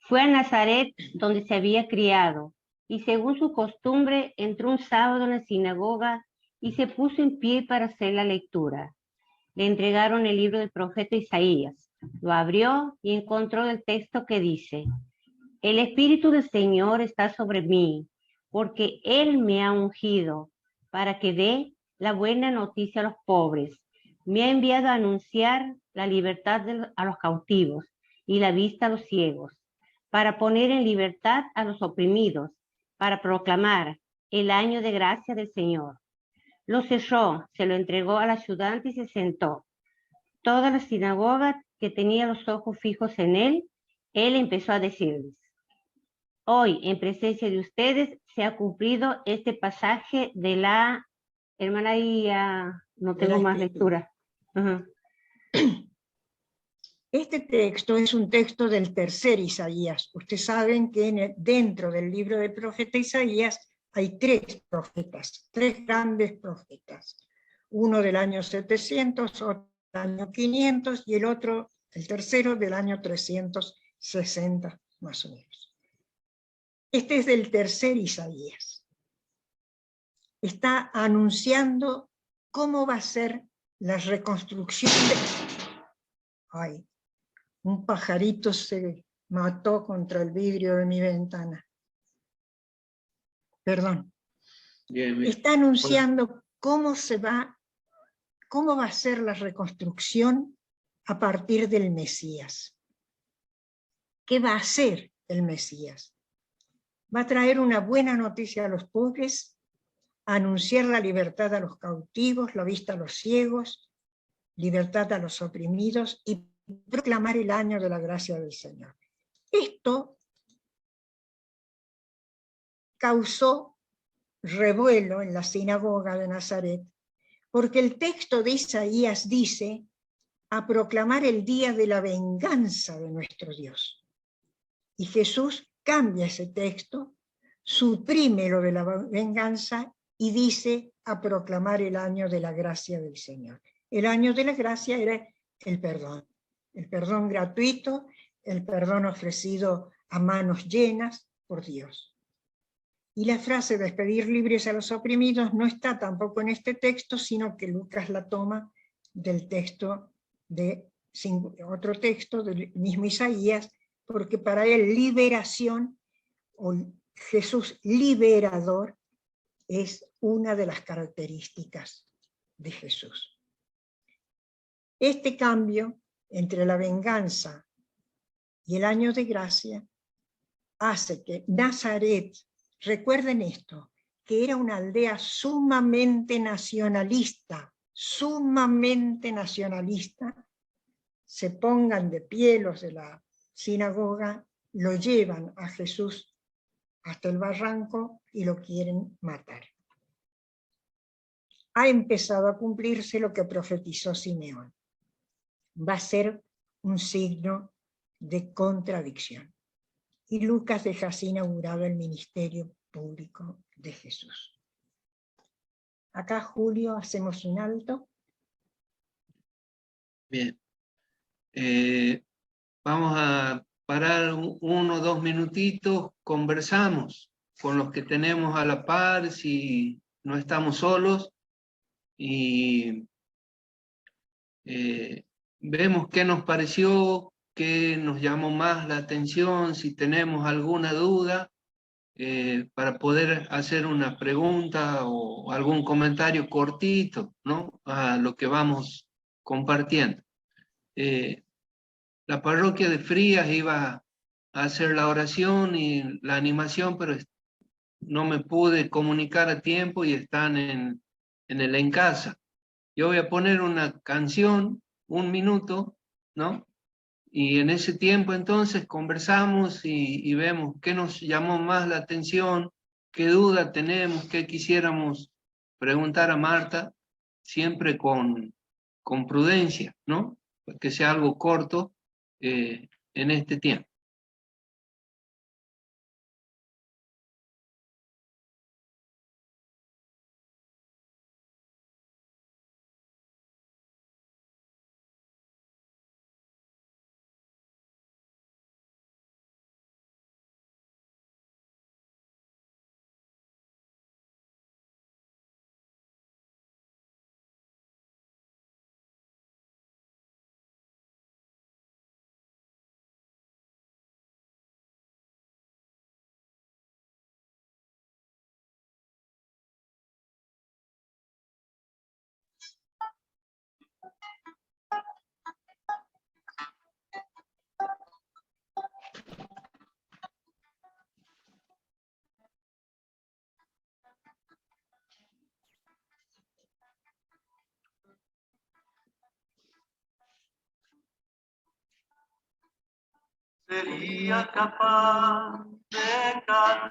Fue a Nazaret donde se había criado, y según su costumbre entró un sábado en la sinagoga y se puso en pie para hacer la lectura. Le entregaron el libro del profeta Isaías. Lo abrió y encontró el texto que dice: el Espíritu del Señor está sobre mí, porque Él me ha ungido para que dé la buena noticia a los pobres. Me ha enviado a anunciar la libertad a los cautivos y la vista a los ciegos, para poner en libertad a los oprimidos, para proclamar el año de gracia del Señor. Lo cerró, se lo entregó al ayudante y se sentó. Toda la sinagoga que tenía los ojos fijos en él empezó a decirles: hoy, en presencia de ustedes, se ha cumplido este pasaje de la... Hermana, ahí no tengo más lectura. Ajá. Este texto es un texto del tercer Isaías. Ustedes saben que dentro del libro del profeta Isaías hay tres profetas, tres grandes profetas. Uno del año 700, otro del año 500 y el tercero del año 360, más o menos. Este es del tercer Isaías. Está anunciando cómo va a ser la reconstrucción de... Ay, un pajarito se mató contra el vidrio de mi ventana. Perdón. Bien, bien. Está anunciando cómo va a ser la reconstrucción a partir del Mesías. ¿Qué va a hacer el Mesías? Va a traer una buena noticia a los pobres, a anunciar la libertad a los cautivos, la vista a los ciegos, libertad a los oprimidos y proclamar el año de la gracia del Señor. Esto causó revuelo en la sinagoga de Nazaret, porque el texto de Isaías dice: a proclamar el día de la venganza de nuestro Dios. Y Jesús cambia ese texto, suprime lo de la venganza y dice: a proclamar el año de la gracia del Señor. El año de la gracia era el perdón gratuito, el perdón ofrecido a manos llenas por Dios. Y la frase despedir libres a los oprimidos no está tampoco en este texto, sino que Lucas la toma del texto de otro texto del mismo Isaías, porque para él liberación o Jesús liberador es una de las características de Jesús. Este cambio entre la venganza y el año de gracia hace que Nazaret, recuerden esto, que era una aldea sumamente nacionalista, se pongan de pie los de la sinagoga, lo llevan a Jesús hasta el barranco y lo quieren matar. Ha empezado a cumplirse lo que profetizó Simeón. Va a ser un signo de contradicción. Y Lucas deja así inaugurado el ministerio público de Jesús. Acá, Julio, hacemos un alto. Bien. Vamos a parar 1 o 2 minutitos, conversamos con los que tenemos a la par, si no estamos solos, y vemos qué nos pareció, qué nos llamó más la atención, si tenemos alguna duda, para poder hacer una pregunta o algún comentario cortito, ¿no?, a lo que vamos compartiendo. La parroquia de Frías iba a hacer la oración y la animación, pero no me pude comunicar a tiempo y están en el en casa. Yo voy a poner una canción, 1 minuto, ¿no? Y en ese tiempo entonces conversamos y vemos qué nos llamó más la atención, qué duda tenemos, qué quisiéramos preguntar a Marta, siempre con prudencia, ¿no? Que sea algo corto en este tiempo. sería capaz de cantar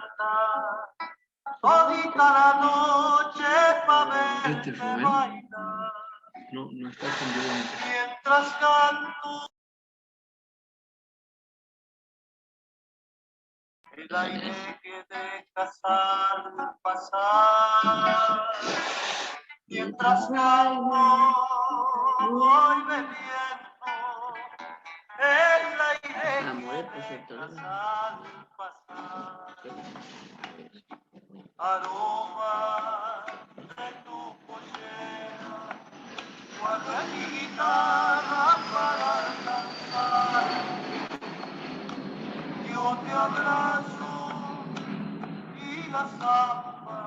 todita la noche para Este verte Rubén. bailar. No está convidado. Mientras canto, el aire que dejas al pasar. Mientras canto, voy bebiendo el aire que dejas al pasar. Aroma de tu pollera, guarda mi guitarra para cantar. Yo te abrazo y la samba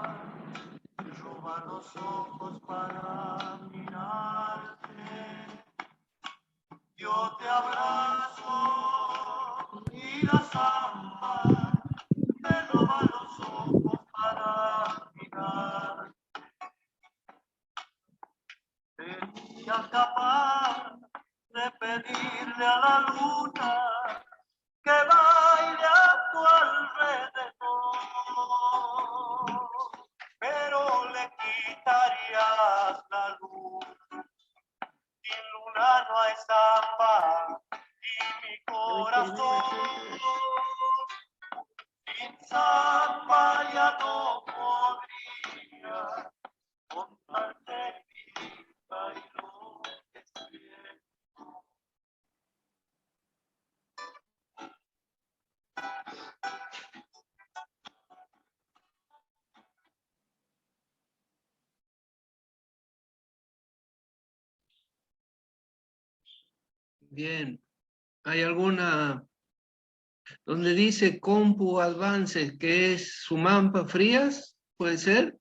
roba los ojos para mirarte. Yo te abrazo y la samba me roba los ojos para mirar. Sería capaz de pedirle a la luna que baile a tu alrededor, pero le quitarías la luz. Sin luna no hay samba y mi corazón sin samba ya no podría contarte mi vida y lo que siento. Bien. ¿Hay alguna donde dice Compu Advances que es Sumampa Frías? ¿Puede ser?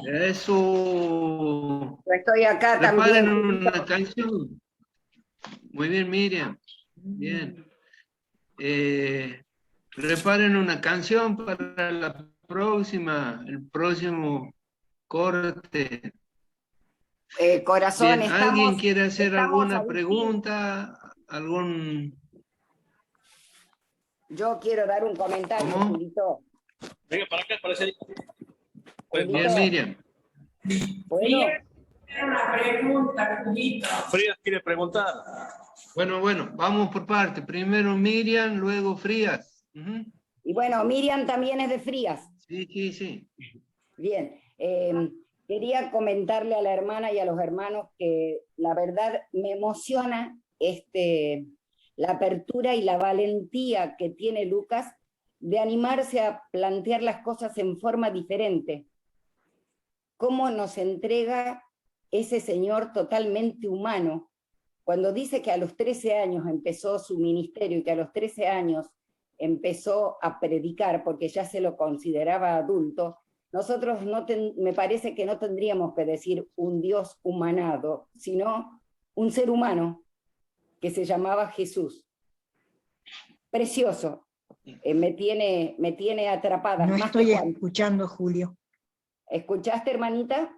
Eso. Yo estoy acá Preparen también. una canción. Muy bien, Miriam. Bien. Preparen una canción para la próxima, el próximo corte. Corazón, Bien, ¿alguien quiere hacer estamos alguna ahí, pregunta? Yo quiero dar un comentario, ¿Cómo? Julito. Venga, para acá, para hacer. Bien, Miriam. ¿Puedo? Una pregunta, Julito. Frías quiere preguntar. Bueno, vamos por parte. Primero Miriam, luego Frías. Ujú. Y bueno, Miriam también es de Frías. Sí. Bien. Quería comentarle a la hermana y a los hermanos que la verdad me emociona la apertura y la valentía que tiene Lucas de animarse a plantear las cosas en forma diferente. Cómo nos entrega ese Señor totalmente humano. Cuando dice que a los 13 años empezó su ministerio y que a los 13 años empezó a predicar porque ya se lo consideraba adulto, nosotros me parece que no tendríamos que decir un Dios humanado, sino un ser humano que se llamaba Jesús. Precioso. Me tiene atrapada. No más estoy que Juan. escuchando, Julio. ¿Escuchaste, hermanita?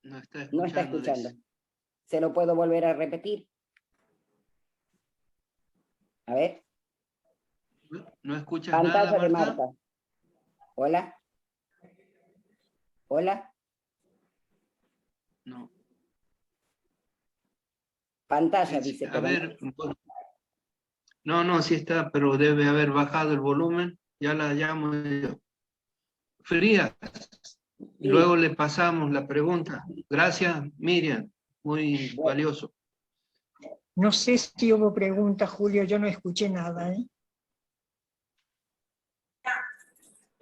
No está escuchando. No está escuchando. ¿Se lo puedo volver a repetir? A ver. ¿No escuchas Pantalla nada, de Marta? Marta. Hola. Hola. No. Pantalla, dice. A ver. No, sí está, pero debe haber bajado el volumen. Ya la llamo yo. Frías. Y luego le pasamos la pregunta. Gracias, Miriam. Muy valioso. No sé si hubo preguntas, Julio, yo no escuché nada, ¿eh?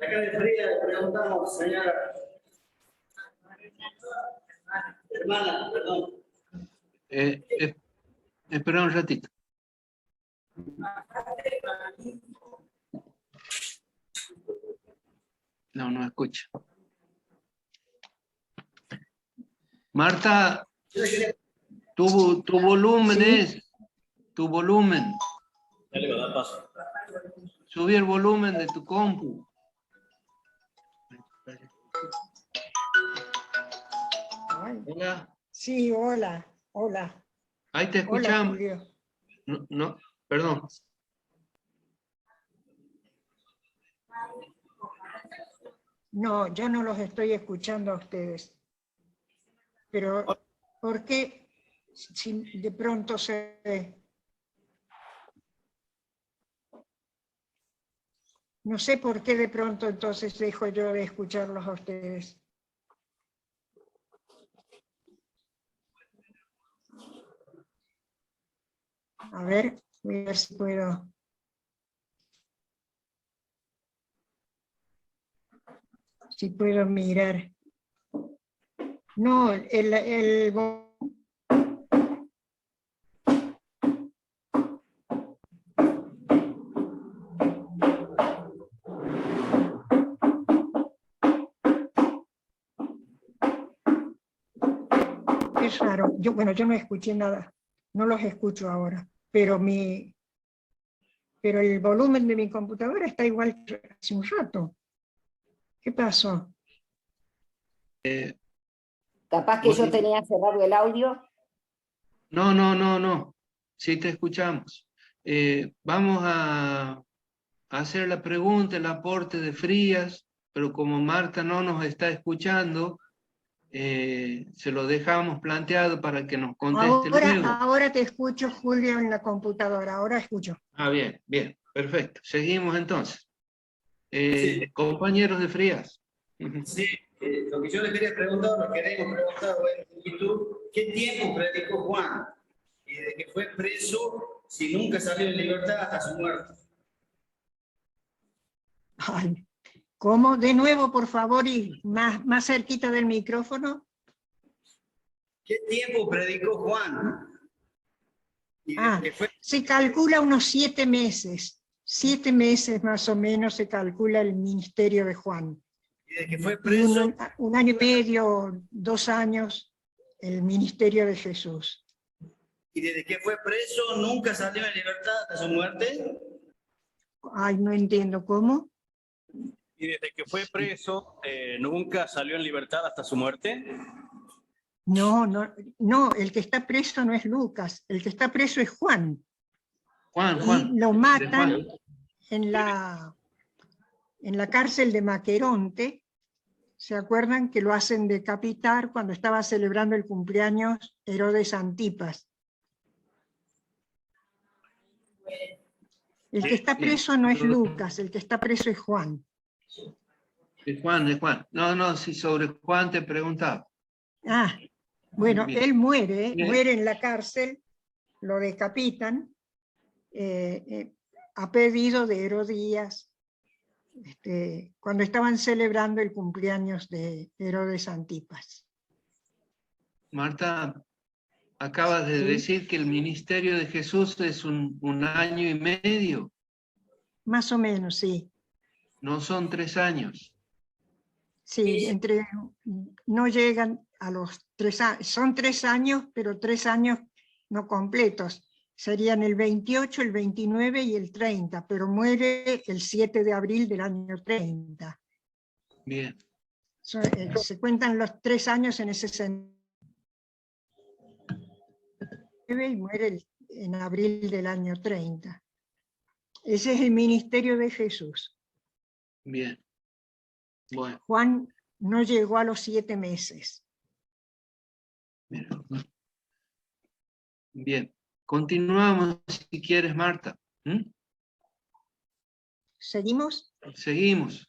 Acá de Frías le preguntamos, señora. Hermana, perdón. Espera un ratito. No escucha. Marta, tu volumen ¿Sí? es tu volumen. Ya le va a dar paso. Subí el volumen de tu compu. Ay, Hola. sí, hola. Ahí te Hola, escuchamos. Julio. No, no, perdón. No, yo no los estoy escuchando a ustedes. Pero, ¿por qué si de pronto se... No sé por qué de pronto entonces dejo yo de escucharlos a ustedes. A ver, voy a ver si puedo. Si puedo mirar. No, es raro. Bueno, yo no escuché nada. No los escucho ahora. Pero el volumen de mi computadora está igual que hace un rato. ¿Qué pasó? Capaz que yo tenía cerrado el audio. No. Sí te escuchamos. Vamos a hacer la pregunta, el aporte de Frías, pero como Marta no nos está escuchando, se lo dejamos planteado para que nos conteste luego. Ahora te escucho, Julio, en la computadora. Ahora escucho. Ah, bien, perfecto. Seguimos entonces. Sí. Compañeros de Frías. Sí, lo que yo le quería preguntar, lo queremos preguntar en YouTube, ¿qué tiempo predicó Juan? Y desde que fue preso, si nunca salió en libertad hasta su muerte. Ay, ¿cómo? De nuevo, por favor, y más cerquita del micrófono. ¿Qué tiempo predicó Juan? Y desde que fue... Se calcula unos 7 meses. 7 meses más o menos se calcula el ministerio de Juan. Y desde que fue preso... Un año y medio, 2 años, el ministerio de Jesús. Y desde que fue preso, nunca salió en libertad hasta su muerte. Ay, no entiendo, ¿cómo? Y desde que fue preso, nunca salió en libertad hasta su muerte. No, el que está preso no es Lucas, el que está preso es Juan. Juan. Y lo matan en la cárcel de Maqueronte. ¿Se acuerdan que lo hacen decapitar cuando estaba celebrando el cumpleaños Herodes Antipas? El que está preso no es Lucas, el que está preso es Juan. De Juan. No, si sobre Juan te preguntaba. Bueno, Bien. él muere en la cárcel, lo decapitan, a pedido de Herodías, cuando estaban celebrando el cumpleaños de Herodes Antipas. Marta, acabas de decir que el ministerio de Jesús es un año y medio. Más o menos, sí. No son 3 años. Sí, no llegan a los 3 años, son 3 años, pero 3 años no completos. Serían el 28, el 29 y el 30, pero muere el 7 de abril del año 30. Bien. Se cuentan los 3 años en ese sentido. Y muere en abril del año 30. Ese es el ministerio de Jesús. Bien. Bueno. Juan no llegó a los 7 meses. Bien. Continuamos si quieres, Marta. ¿Seguimos? Seguimos.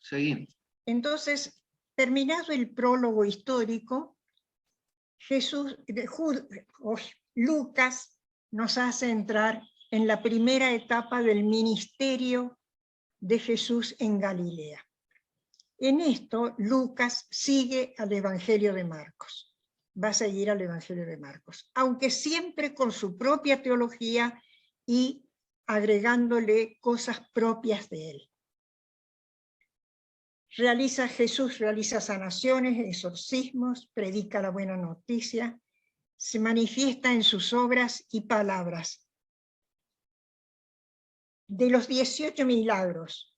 Entonces, terminado el prólogo histórico, Lucas nos hace entrar en la primera etapa del ministerio de Jesús en Galilea. En esto, Lucas sigue al Evangelio de Marcos. Va a seguir al Evangelio de Marcos, aunque siempre con su propia teología y agregándole cosas propias de él. Jesús realiza sanaciones, exorcismos, predica la buena noticia, se manifiesta en sus obras y palabras. De los 18 milagros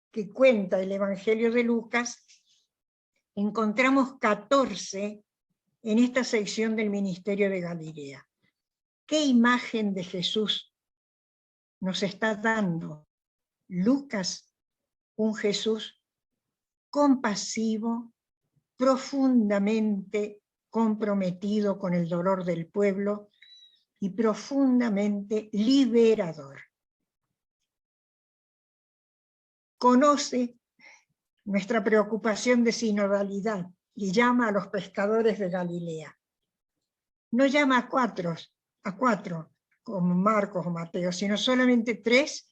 que cuenta el Evangelio de Lucas, encontramos 14 en esta sección del ministerio de Galilea. ¿Qué imagen de Jesús nos está dando Lucas? Un Jesús compasivo, profundamente comprometido con el dolor del pueblo y profundamente liberador. Conoce nuestra preocupación de sinodalidad y llama a los pescadores de Galilea. No llama a cuatro, como Marcos o Mateo, sino solamente 3,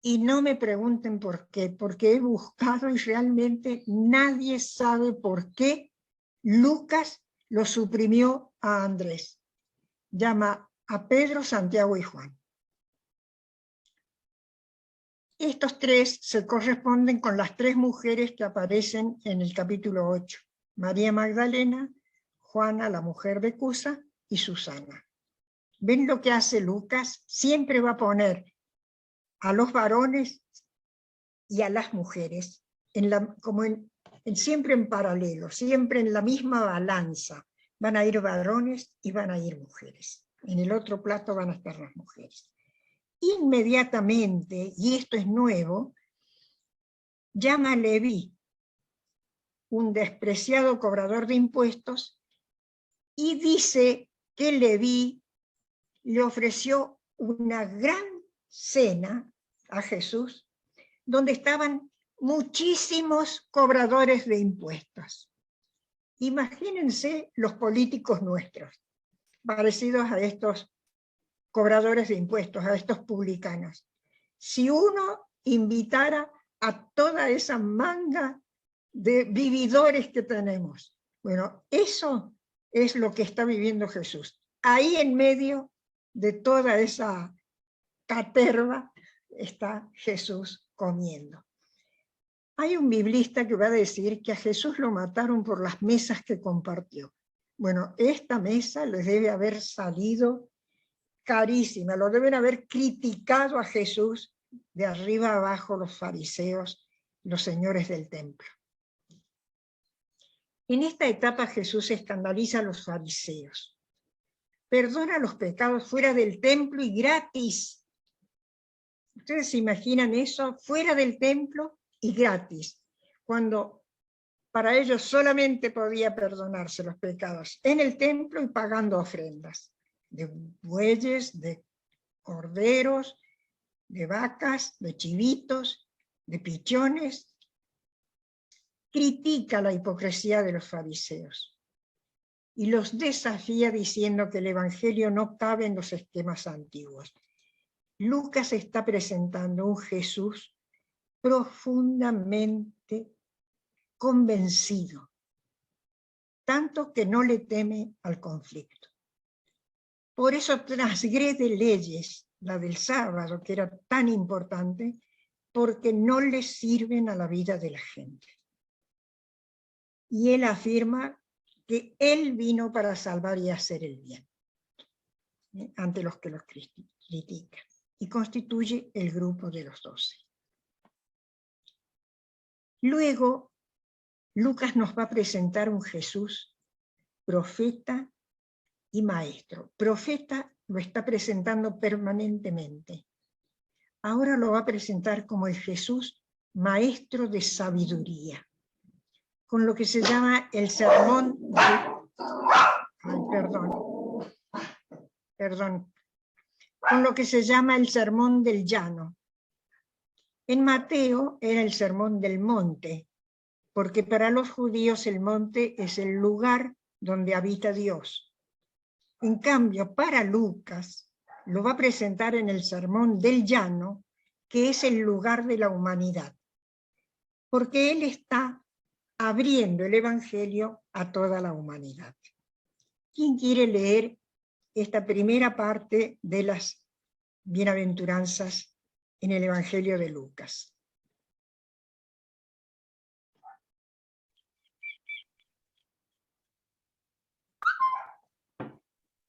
y no me pregunten por qué, porque he buscado y realmente nadie sabe por qué Lucas lo suprimió a Andrés. Llama a Pedro, Santiago y Juan. Estos 3 se corresponden con las 3 mujeres que aparecen en el capítulo 8. María Magdalena, Juana, la mujer de Cusa, y Susana. ¿Ven lo que hace Lucas? Siempre va a poner a los varones y a las mujeres, siempre en paralelo, siempre en la misma balanza. Van a ir varones y van a ir mujeres. En el otro plato van a estar las mujeres. Inmediatamente, y esto es nuevo, llama a Leví, un despreciado cobrador de impuestos, y dice que Leví le ofreció una gran cena a Jesús, donde estaban muchísimos cobradores de impuestos. Imagínense los políticos nuestros, parecidos a estos cobradores de impuestos, a estos publicanos. Si uno invitara a toda esa manga de vividores que tenemos, bueno, eso es lo que está viviendo Jesús. Ahí en medio de toda esa caterva está Jesús comiendo. Hay un biblista que va a decir que a Jesús lo mataron por las mesas que compartió. Bueno, esta mesa les debe haber salido carísima, lo deben haber criticado a Jesús de arriba a abajo los fariseos, los señores del templo. En esta etapa Jesús escandaliza a los fariseos. Perdona los pecados fuera del templo y gratis. ¿Ustedes se imaginan eso? Fuera del templo y gratis. Cuando para ellos solamente podía perdonarse los pecados en el templo y pagando ofrendas de bueyes, de corderos, de vacas, de chivitos, de pichones. Critica la hipocresía de los fariseos y los desafía diciendo que el evangelio no cabe en los esquemas antiguos. Lucas está presentando un Jesús profundamente convencido, tanto que no le teme al conflicto. Por eso transgrede leyes, la del sábado, que era tan importante, porque no le sirven a la vida de la gente. Y él afirma que él vino para salvar y hacer el bien, ante los que los critican, y constituye el grupo de los 12. Luego, Lucas nos va a presentar un Jesús profeta y maestro. Profeta lo está presentando permanentemente. Ahora lo va a presentar como el Jesús maestro de sabiduría, con lo que se llama el sermón con lo que se llama el sermón del llano. En Mateo era el sermón del monte, porque para los judíos el monte es el lugar donde habita Dios. En cambio, para Lucas lo va a presentar en el sermón del llano, que es el lugar de la humanidad, porque él está abriendo el evangelio a toda la humanidad. ¿Quién quiere leer esta primera parte de las bienaventuranzas en el evangelio de Lucas?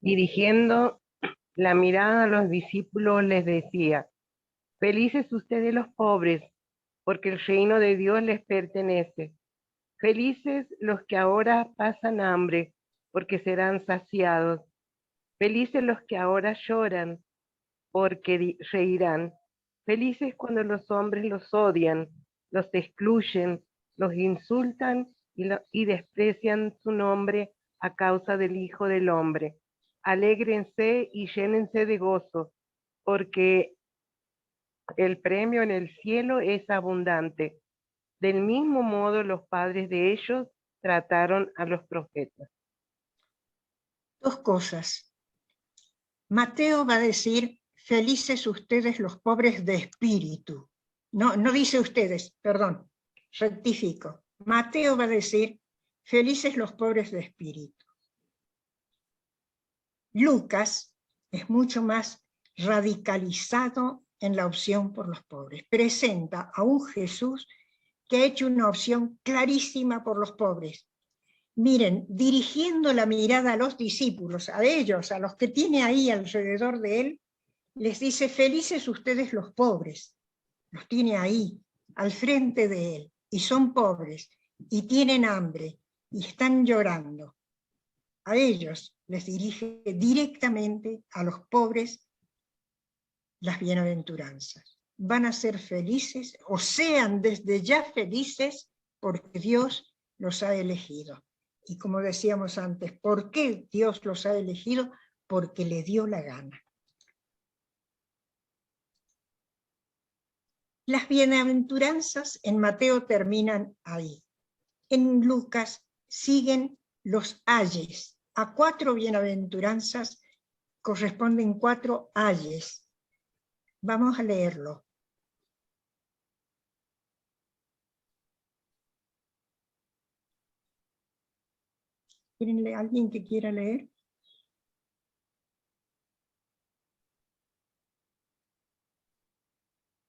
Dirigiendo la mirada a los discípulos les decía: felices ustedes los pobres, porque el reino de Dios les pertenece. Felices los que ahora pasan hambre, porque serán saciados. Felices los que ahora lloran, porque reirán. Felices cuando los hombres los odian, los excluyen, los insultan y desprecian su nombre a causa del Hijo del Hombre. Alégrense y llénense de gozo, porque el premio en el cielo es abundante. Del mismo modo los padres de ellos trataron a los profetas. Dos cosas. Mateo va a decir, felices ustedes los pobres de espíritu. No dice ustedes, perdón, rectifico. Mateo va a decir, felices los pobres de espíritu. Lucas es mucho más radicalizado en la opción por los pobres. Presenta a un Jesús que ha hecho una opción clarísima por los pobres. Miren, dirigiendo la mirada a los discípulos, a ellos, a los que tiene ahí alrededor de él, les dice, felices ustedes los pobres. Los tiene ahí, al frente de él, y son pobres, y tienen hambre, y están llorando. A ellos les dirige directamente, a los pobres, las bienaventuranzas. Van a ser felices, o sean desde ya felices, porque Dios los ha elegido. Y como decíamos antes, ¿por qué Dios los ha elegido? Porque le dio la gana. Las bienaventuranzas en Mateo terminan ahí. En Lucas siguen los ayes. A 4 bienaventuranzas corresponden 4 ayes. Vamos a leerlo. ¿Alguien que quiera leer?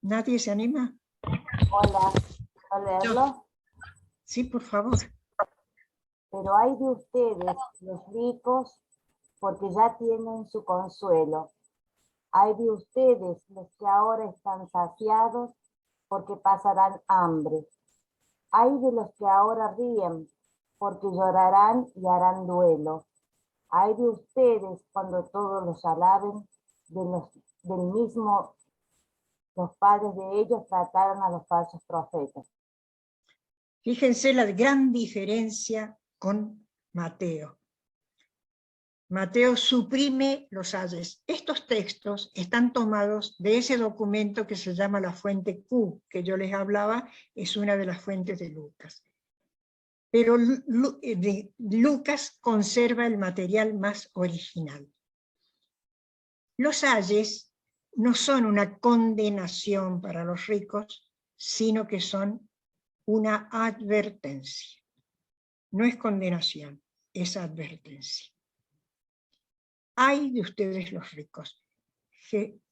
¿Nadie se anima? Hola, ¿puedo leerlo? Sí, por favor. Pero hay de ustedes, los ricos, porque ya tienen su consuelo. Hay de ustedes, los que ahora están saciados, porque pasarán hambre. Hay de los que ahora ríen, porque llorarán y harán duelo. Hay de ustedes cuando todos los alaben, del mismo los padres de ellos trataron a los falsos profetas. Fíjense la gran diferencia con Mateo. Mateo suprime los ayes. Estos textos están tomados de ese documento que se llama la fuente Q, que yo les hablaba, es una de las fuentes de Lucas. Pero Lucas conserva el material más original. Los ayes no son una condenación para los ricos, sino que son una advertencia. No es condenación, es advertencia. Ay de ustedes los ricos.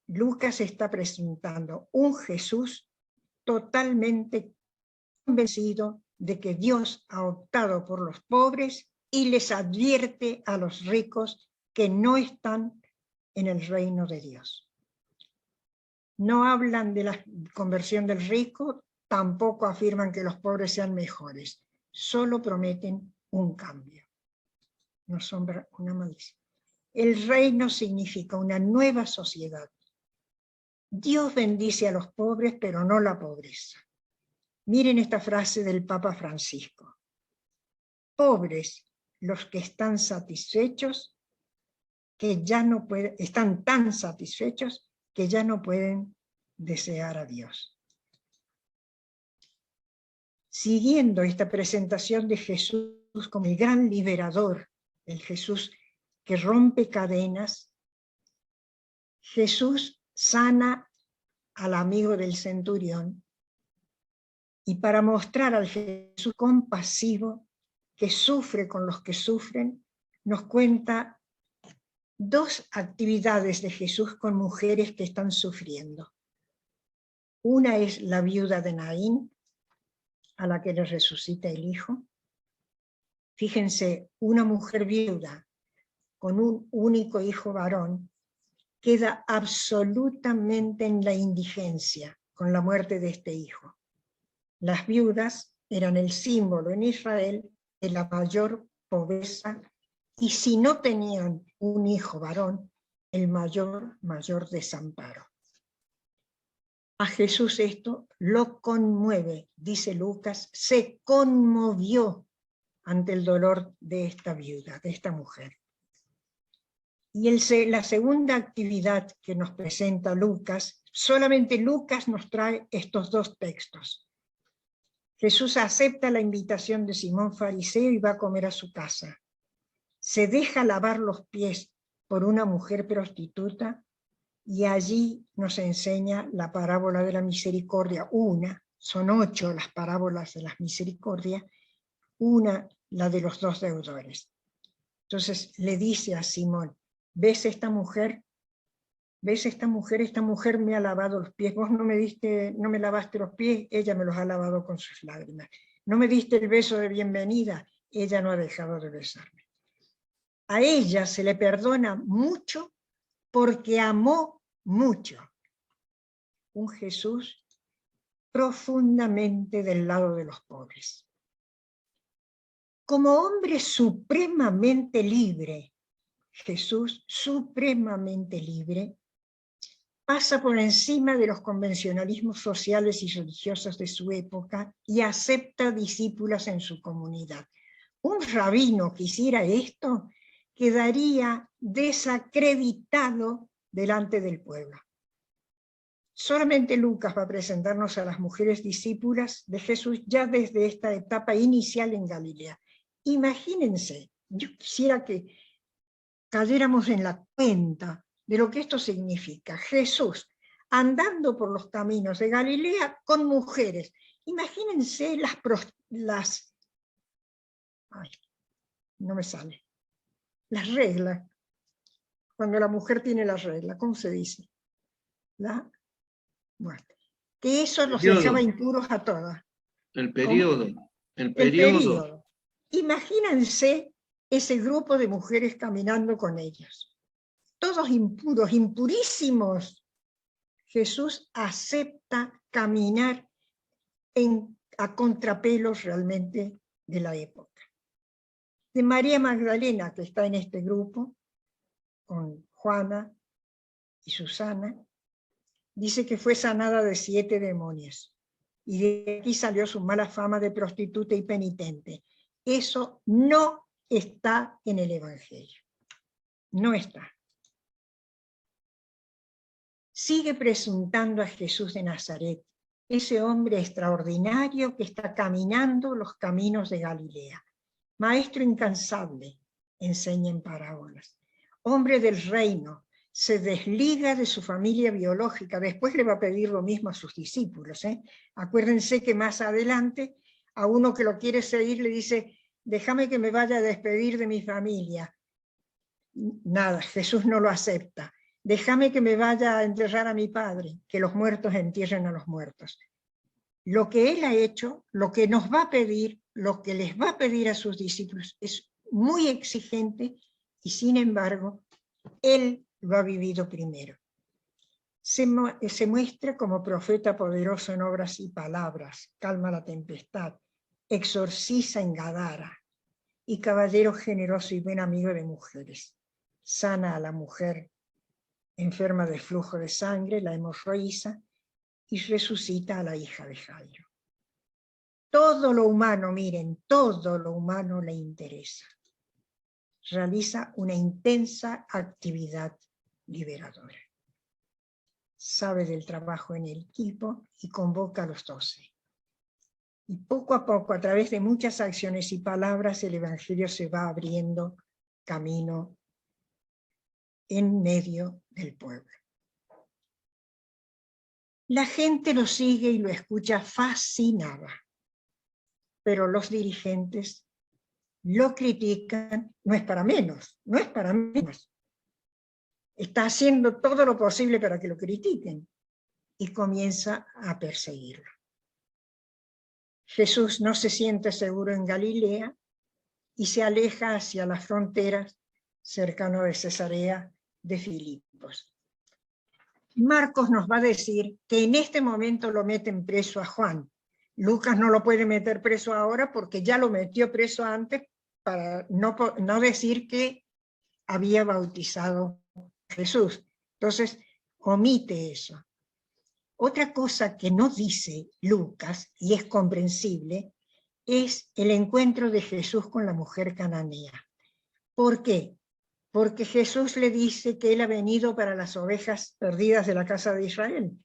Lucas está presentando un Jesús totalmente convencido de que Dios ha optado por los pobres y les advierte a los ricos que no están en el reino de Dios. No hablan de la conversión del rico, tampoco afirman que los pobres sean mejores, solo prometen un cambio. No son una malicia. El reino significa una nueva sociedad. Dios bendice a los pobres, pero no la pobreza. Miren esta frase del Papa Francisco. Pobres los que están satisfechos, que ya no pueden, están tan satisfechos que ya no pueden desear a Dios. Siguiendo esta presentación de Jesús como el gran liberador, el Jesús que rompe cadenas, Jesús sana al amigo del centurión, y para mostrar al Jesús compasivo que sufre con los que sufren, nos cuenta 2 actividades de Jesús con mujeres que están sufriendo. Una es la viuda de Naín, a la que le resucita el hijo. Fíjense, una mujer viuda con un único hijo varón queda absolutamente en la indigencia con la muerte de este hijo. Las viudas eran el símbolo en Israel de la mayor pobreza, y si no tenían un hijo varón, el mayor desamparo. A Jesús esto lo conmueve, dice Lucas, se conmovió ante el dolor de esta viuda, de esta mujer. Y la segunda actividad que nos presenta Lucas, solamente Lucas nos trae estos dos textos. Jesús acepta la invitación de Simón Fariseo y va a comer a su casa. Se deja lavar los pies por una mujer prostituta y allí nos enseña la parábola de la misericordia. Son 8 las parábolas de las misericordias, una la de los 2 deudores. Entonces le dice a Simón, ¿ves esta mujer? ¿Ves esta mujer? Esta mujer me ha lavado los pies. Vos no me lavaste los pies, ella me los ha lavado con sus lágrimas. No me diste el beso de bienvenida, ella no ha dejado de besarme. A ella se le perdona mucho porque amó mucho. Un Jesús profundamente del lado de los pobres. Como hombre supremamente libre, Jesús supremamente libre, pasa por encima de los convencionalismos sociales y religiosos de su época y acepta discípulas en su comunidad. Un rabino que hiciera esto quedaría desacreditado delante del pueblo. Solamente Lucas va a presentarnos a las mujeres discípulas de Jesús ya desde esta etapa inicial en Galilea. Imagínense, yo quisiera que cayéramos en la cuenta de lo que esto significa. Jesús andando por los caminos de Galilea con mujeres. Imagínense las reglas. Cuando la mujer tiene las reglas, ¿cómo se dice? Que eso los dejaba impuros a todas. El periodo. Imagínense ese grupo de mujeres caminando con ellos. Todos impuros, impurísimos. Jesús acepta caminar a contrapelos realmente de la época. De María Magdalena, que está en este grupo, con Juana y Susana, dice que fue sanada de 7 demonios. Y de aquí salió su mala fama de prostituta y penitente. Eso no está en el Evangelio. No está. Sigue presuntando a Jesús de Nazaret, ese hombre extraordinario que está caminando los caminos de Galilea. Maestro incansable, enseña en parábolas. Hombre del reino, se desliga de su familia biológica. Después le va a pedir lo mismo a sus discípulos. Acuérdense que más adelante a uno que lo quiere seguir le dice, déjame que me vaya a despedir de mi familia. Nada, Jesús no lo acepta. Déjame que me vaya a enterrar a mi padre, que los muertos entierren a los muertos. Lo que él ha hecho, lo que nos va a pedir, lo que les va a pedir a sus discípulos es muy exigente y sin embargo, él lo ha vivido primero. Se muestra como profeta poderoso en obras y palabras, calma la tempestad, exorciza en Gadara y caballero generoso y buen amigo de mujeres. Sana a la mujer enferma de flujo de sangre, la hemorroísa, y resucita a la hija de Jairo. Todo lo humano, miren, todo lo humano le interesa. Realiza una intensa actividad liberadora. Sabe del trabajo en el equipo y convoca a los 12. Y poco a poco, a través de muchas acciones y palabras, el Evangelio se va abriendo camino en medio del pueblo. La gente lo sigue y lo escucha fascinada, pero los dirigentes lo critican, no es para menos, no es para menos. Está haciendo todo lo posible para que lo critiquen y comienza a perseguirlo. Jesús no se siente seguro en Galilea y se aleja hacia las fronteras cercano de Cesarea de Filipos. Marcos nos va a decir que en este momento lo meten preso a Juan. Lucas no lo puede meter preso ahora porque ya lo metió preso antes para no decir que había bautizado a Jesús. Entonces, omite eso. Otra cosa que no dice Lucas, y es comprensible, es el encuentro de Jesús con la mujer cananea. ¿Por qué? Porque Jesús le dice que él ha venido para las ovejas perdidas de la casa de Israel.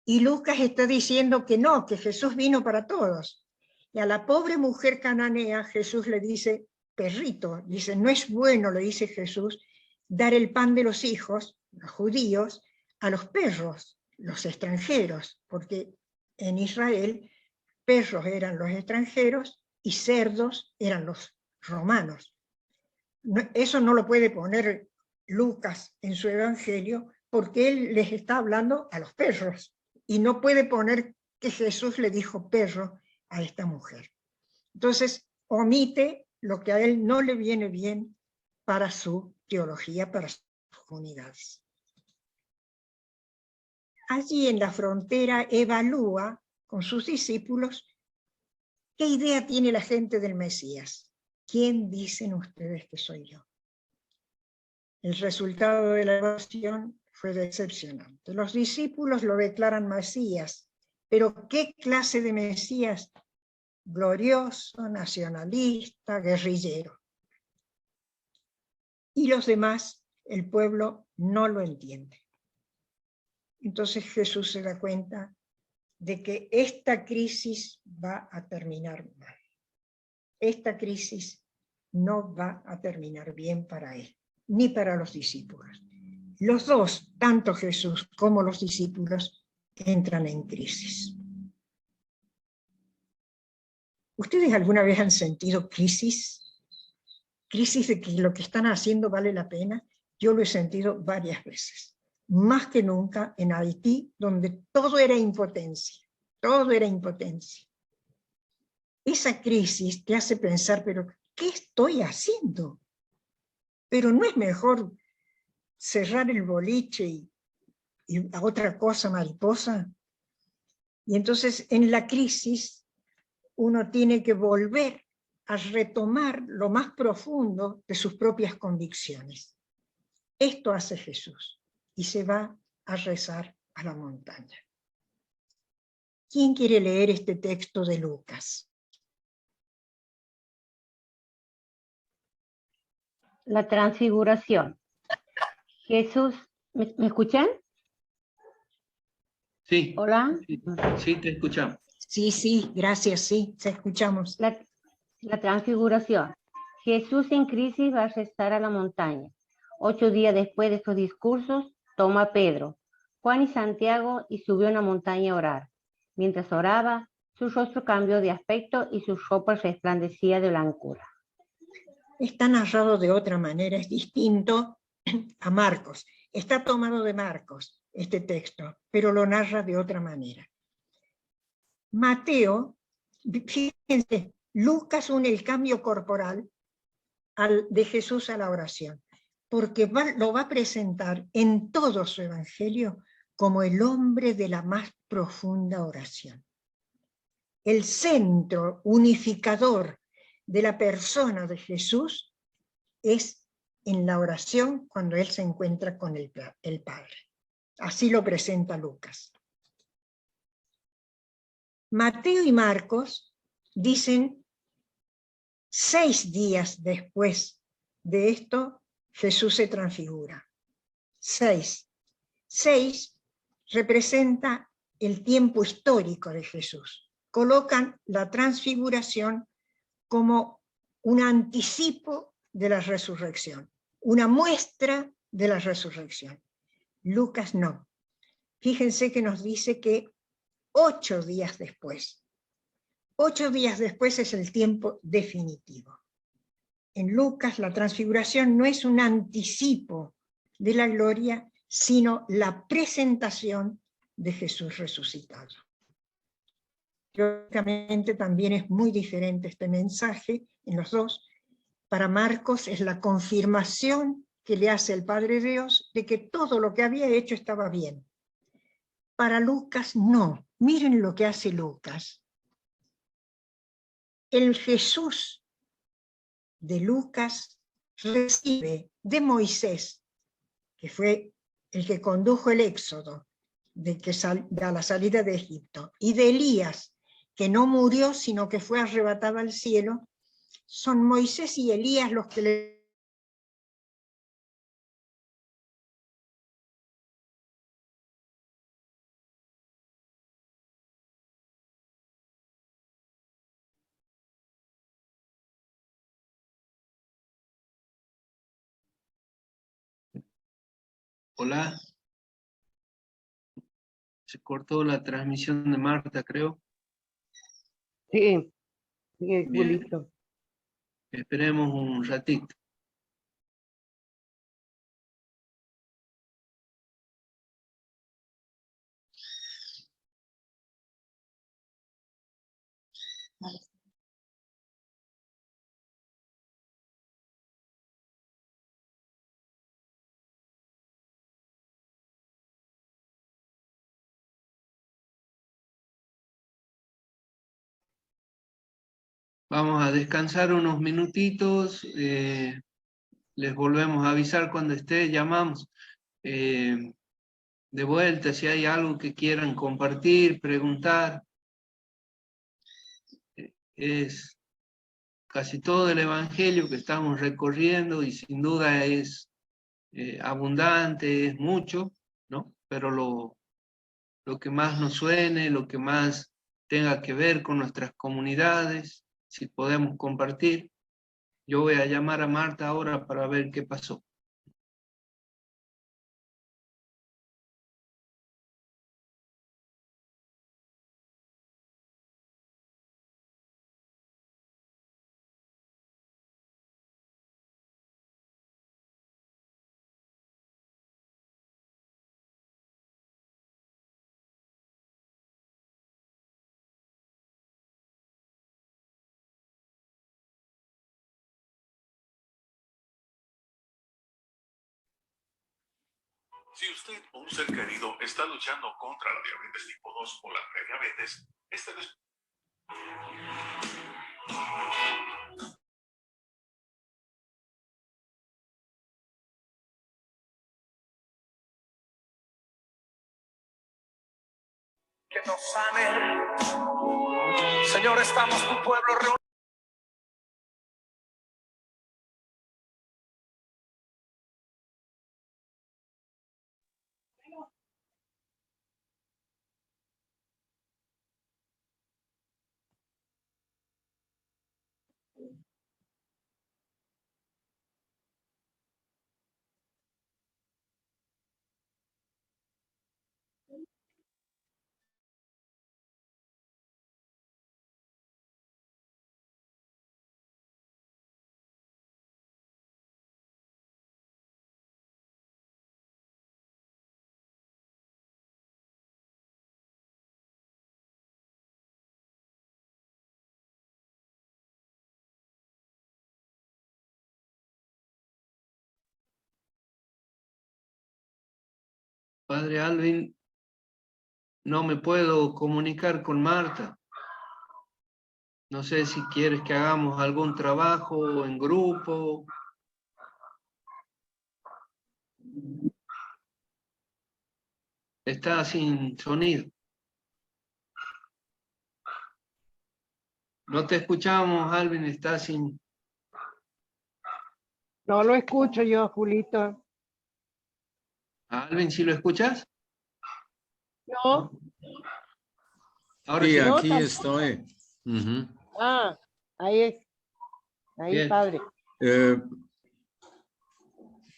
Y Lucas está diciendo que no, que Jesús vino para todos. Y a la pobre mujer cananea Jesús le dice, perrito, dice, no es bueno, le dice Jesús, dar el pan de los hijos, los judíos, a los perros, los extranjeros, porque en Israel perros eran los extranjeros y cerdos eran los romanos. Eso no lo puede poner Lucas en su evangelio porque él les está hablando a los perros y no puede poner que Jesús le dijo perro a esta mujer. Entonces omite lo que a él no le viene bien para su teología, para sus comunidades. Allí en la frontera evalúa con sus discípulos qué idea tiene la gente del Mesías. ¿Quién dicen ustedes que soy yo? El resultado de la evaluación fue decepcionante. Los discípulos lo declaran Mesías, pero ¿qué clase de Mesías? Glorioso, nacionalista, guerrillero. Y los demás, el pueblo, no lo entiende. Entonces Jesús se da cuenta de que esta crisis va a terminar mal. Esta crisis no va a terminar bien para él, ni para los discípulos. Los dos, tanto Jesús como los discípulos, entran en crisis. ¿Ustedes alguna vez han sentido crisis? ¿Crisis de que lo que están haciendo vale la pena? Yo lo he sentido varias veces. Más que nunca en Haití, donde todo era impotencia. Todo era impotencia. Esa crisis te hace pensar, pero ¿qué estoy haciendo? Pero no es mejor cerrar el boliche y a otra cosa mariposa. Y entonces en la crisis uno tiene que volver a retomar lo más profundo de sus propias convicciones. Esto hace Jesús y se va a rezar a la montaña. ¿Quién quiere leer este texto de Lucas? La transfiguración. Jesús, ¿me escuchan? Sí. Hola. Sí, te escuchamos. Sí, gracias, sí, te escuchamos. La transfiguración. Jesús en crisis va a rezar a la montaña. 8 días después de estos discursos, toma a Pedro, Juan y Santiago y subió a una montaña a orar. Mientras oraba, su rostro cambió de aspecto y su ropa resplandecía de blancura. Está narrado de otra manera, es distinto a Marcos. Está tomado de Marcos este texto, pero lo narra de otra manera. Mateo, fíjense, Lucas une el cambio corporal de Jesús a la oración, porque lo va a presentar en todo su evangelio como el hombre de la más profunda oración. El centro unificador de la persona de Jesús es en la oración cuando él se encuentra con el Padre. Así lo presenta Lucas. Mateo y Marcos dicen 6 días después de esto, Jesús se transfigura. 6 representa el tiempo histórico de Jesús. Colocan la transfiguración como un anticipo de la resurrección, una muestra de la resurrección. Lucas no. Fíjense que nos dice que 8 días después. 8 días después es el tiempo definitivo. En Lucas la transfiguración no es un anticipo de la gloria, sino la presentación de Jesús resucitado. Teóricamente también es muy diferente este mensaje en los dos. Para Marcos es la confirmación que le hace el Padre Dios de que todo lo que había hecho estaba bien. Para Lucas no. Miren lo que hace Lucas. El Jesús de Lucas recibe de Moisés, que fue el que condujo el éxodo de la salida de Egipto, y de Elías, que no murió, sino que fue arrebatado al cielo, son Moisés y Elías los que le... Hola. Se cortó la transmisión de Marta, creo. Sí, sí, Bien. Julito. Esperemos un ratito. Vamos a descansar unos minutitos. Les volvemos a avisar cuando esté, llamamos. De vuelta, si hay algo que quieran compartir, preguntar. Es casi todo el Evangelio que estamos recorriendo y sin duda es abundante, es mucho, ¿no? Pero lo que más nos suene, lo que más tenga que ver con nuestras comunidades, si podemos compartir. Yo voy a llamar a Marta ahora para ver qué pasó. Si usted o un ser querido está luchando contra la diabetes tipo 2 o la prediabetes, este es... Que nos sane. Señor, estamos tu pueblo reunido. Padre Alvin, no me puedo comunicar con Marta. No sé si quieres que hagamos algún trabajo en grupo. Está sin sonido. No te escuchamos, Alvin, está sin... No lo escucho yo, Julito. Alvin, ¿sí lo escuchas? No. Ahora Sí, sí. No, aquí tampoco. estoy. Ujú. Ah, ahí es. Ahí, Bien. padre.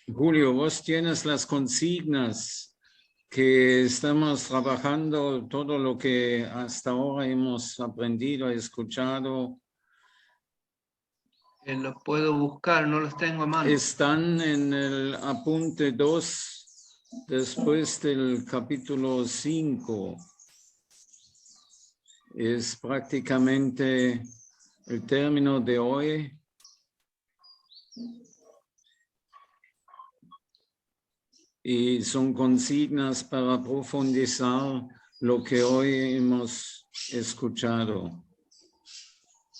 Julio, vos tienes las consignas que estamos trabajando, todo lo que hasta ahora hemos aprendido, escuchado. Los puedo buscar, no los tengo a mano. Están en el apunte 2, después del capítulo 5. Es prácticamente el término de hoy. Y son consignas para profundizar lo que hoy hemos escuchado.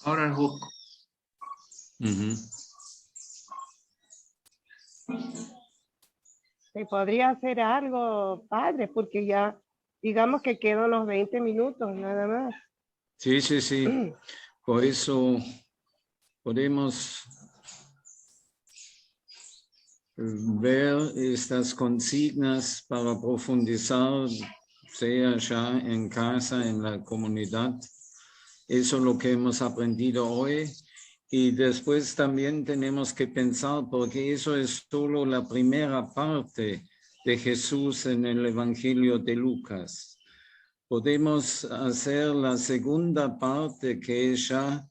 Ahora los busco. ¿Se podría hacer algo, padre? Porque ya, digamos que quedan unos 20 minutos nada más. Sí, sí, sí. Por eso podemos ver estas consignas para profundizar, sea ya en casa, en la comunidad. Eso es lo que hemos aprendido hoy. Y después también tenemos que pensar, porque eso es solo la primera parte de Jesús en el Evangelio de Lucas. Podemos hacer la segunda parte, que es ya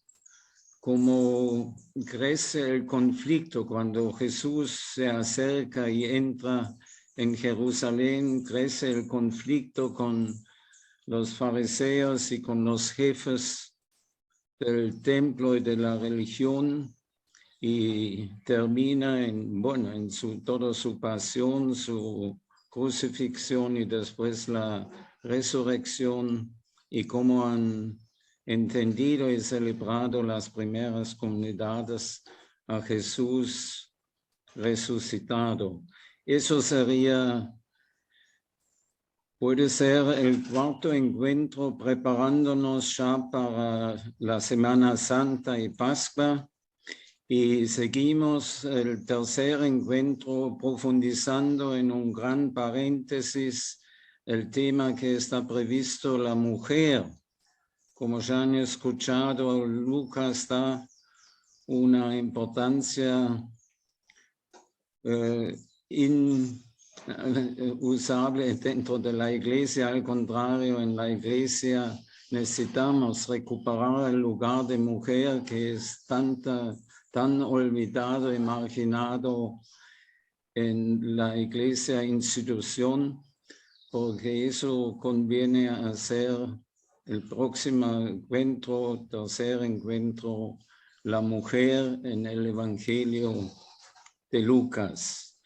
como crece el conflicto cuando Jesús se acerca y entra en Jerusalén, crece el conflicto con los fariseos y con los jefes del templo y de la religión, y termina en toda su pasión, su crucifixión y después la resurrección, y cómo han entendido y celebrado las primeras comunidades a Jesús resucitado. Eso puede ser el cuarto encuentro preparándonos ya para la Semana Santa y Pascua, y seguimos el tercer encuentro profundizando en un gran paréntesis el tema que está previsto, la mujer. Como ya han escuchado, Lucas da una importancia usable dentro de la iglesia. Al contrario, en la iglesia necesitamos recuperar el lugar de mujer que es tan olvidado y marginado en la iglesia institución, porque eso conviene a hacer el próximo encuentro, tercer encuentro, la mujer en el Evangelio de Lucas.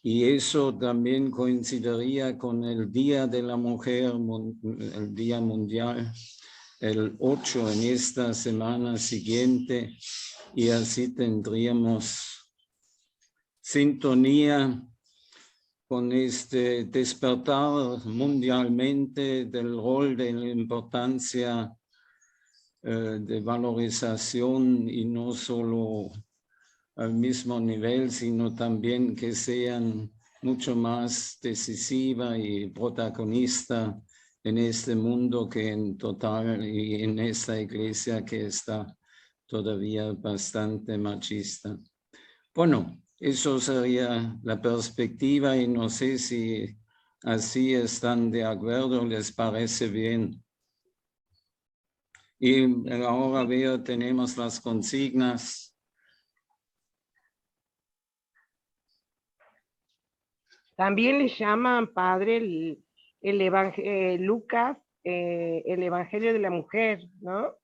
Y eso también coincidiría con el Día de la Mujer, el Día Mundial, el 8 en esta semana siguiente, y así tendríamos sintonía con este despertar mundialmente del rol de la importancia de valorización, y no solo al mismo nivel, sino también que sean mucho más decisiva y protagonista en este mundo que en total, y en esta iglesia que está todavía bastante machista. Bueno, eso sería la perspectiva, y no sé si así están de acuerdo, les parece bien. Y ahora veo, tenemos las consignas. También le llaman, padre, Lucas, el Evangelio de la Mujer, ¿no?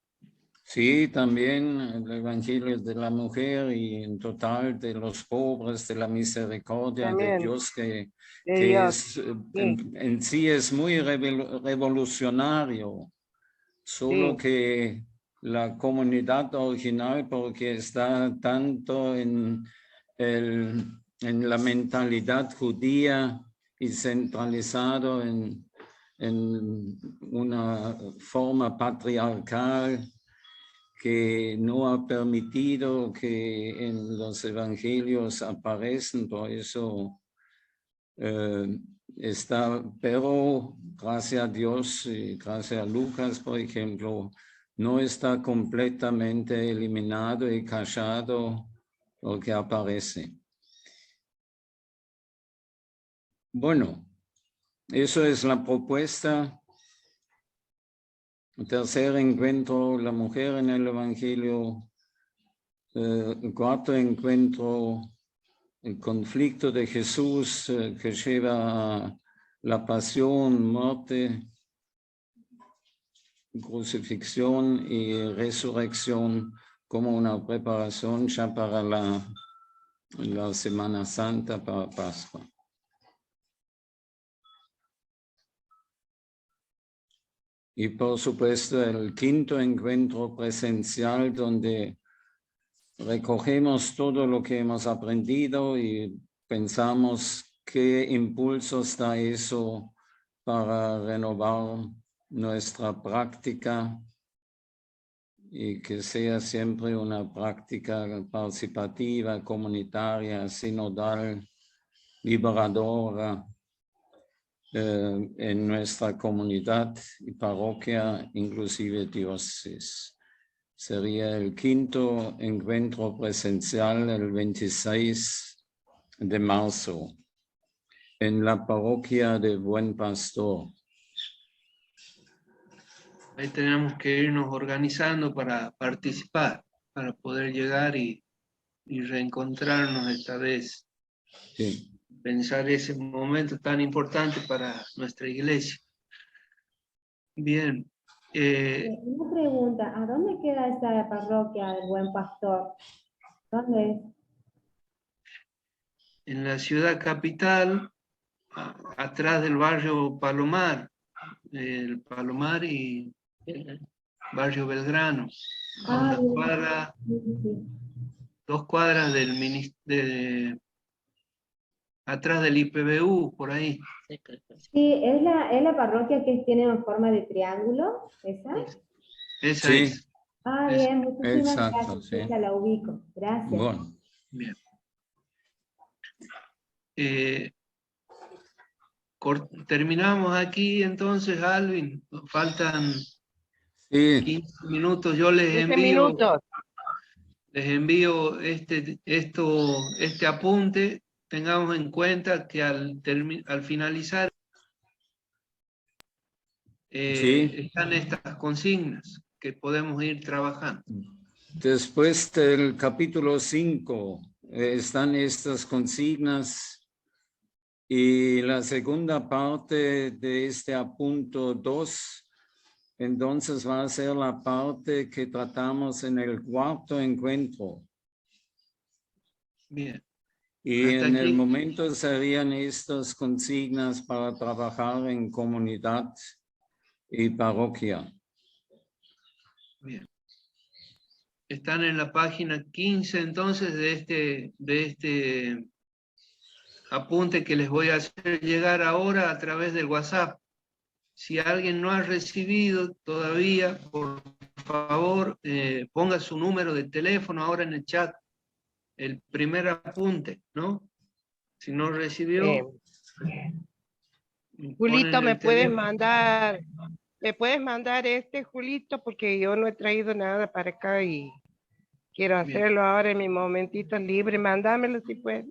Sí, también el Evangelio de la Mujer, y en total de los pobres, de la misericordia También, de Dios, que Dios. es, en sí es muy revolucionario, solo que la comunidad original, porque está tanto en la mentalidad judía y centralizado en una forma patriarcal, que no ha permitido que en los evangelios aparecen. Por eso está, pero gracias a Dios y gracias a Lucas, por ejemplo, no está completamente eliminado y callado lo que aparece. Bueno, eso es la propuesta. Tercer encuentro, la mujer en el Evangelio. Cuarto encuentro, el conflicto de Jesús que lleva a la pasión, muerte, crucifixión y resurrección como una preparación ya para la Semana Santa, para Pascua. Y por supuesto el quinto encuentro presencial, donde recogemos todo lo que hemos aprendido y pensamos qué impulsos da eso para renovar nuestra práctica y que sea siempre una práctica participativa, comunitaria, sinodal, liberadora en nuestra comunidad y parroquia, inclusive diócesis. Sería el 5º encuentro presencial el 26 de marzo en la parroquia de Buen Pastor. Ahí tenemos que irnos organizando para participar, para poder llegar y reencontrarnos esta vez. Sí. Pensar ese momento tan importante para nuestra iglesia. Bien. Una pregunta, ¿a dónde queda esa parroquia del Buen Pastor? ¿Dónde es? En la ciudad capital, atrás del barrio Palomar, el Palomar y el barrio Belgrano. Ah, Una cuadra, sí. 2 cuadras del atrás del IPBU, por ahí. Sí, ¿es la parroquia que tiene forma de triángulo? ¿Esa? Esa Sí. es. Ah, Esa. bien, muchísimas Exacto, gracias. sí. Esa la ubico. Gracias. Bueno. Bien. Terminamos aquí entonces, Alvin. Faltan 15 minutos. Yo les 15 envío. minutos. Les envío este apunte. Tengamos en cuenta que al finalizar Sí. están estas consignas que podemos ir trabajando. Después del capítulo 5 están estas consignas y la segunda parte de este apunto 2, entonces va a ser la parte que tratamos en el 4º encuentro. Bien. Y Hasta en el aquí. momento serían estas consignas para trabajar en comunidad y parroquia. Bien. Están en la página 15 entonces de este apunte que les voy a hacer llegar ahora a través del WhatsApp. Si alguien no ha recibido todavía, por favor, ponga su número de teléfono ahora en el chat. El primer apunte, ¿no? Si no recibió... Julito, ¿me puedes mandar Julito? Porque yo no he traído nada para acá y quiero Bien. hacerlo ahora en mi momentito libre. Mándamelo si puedes.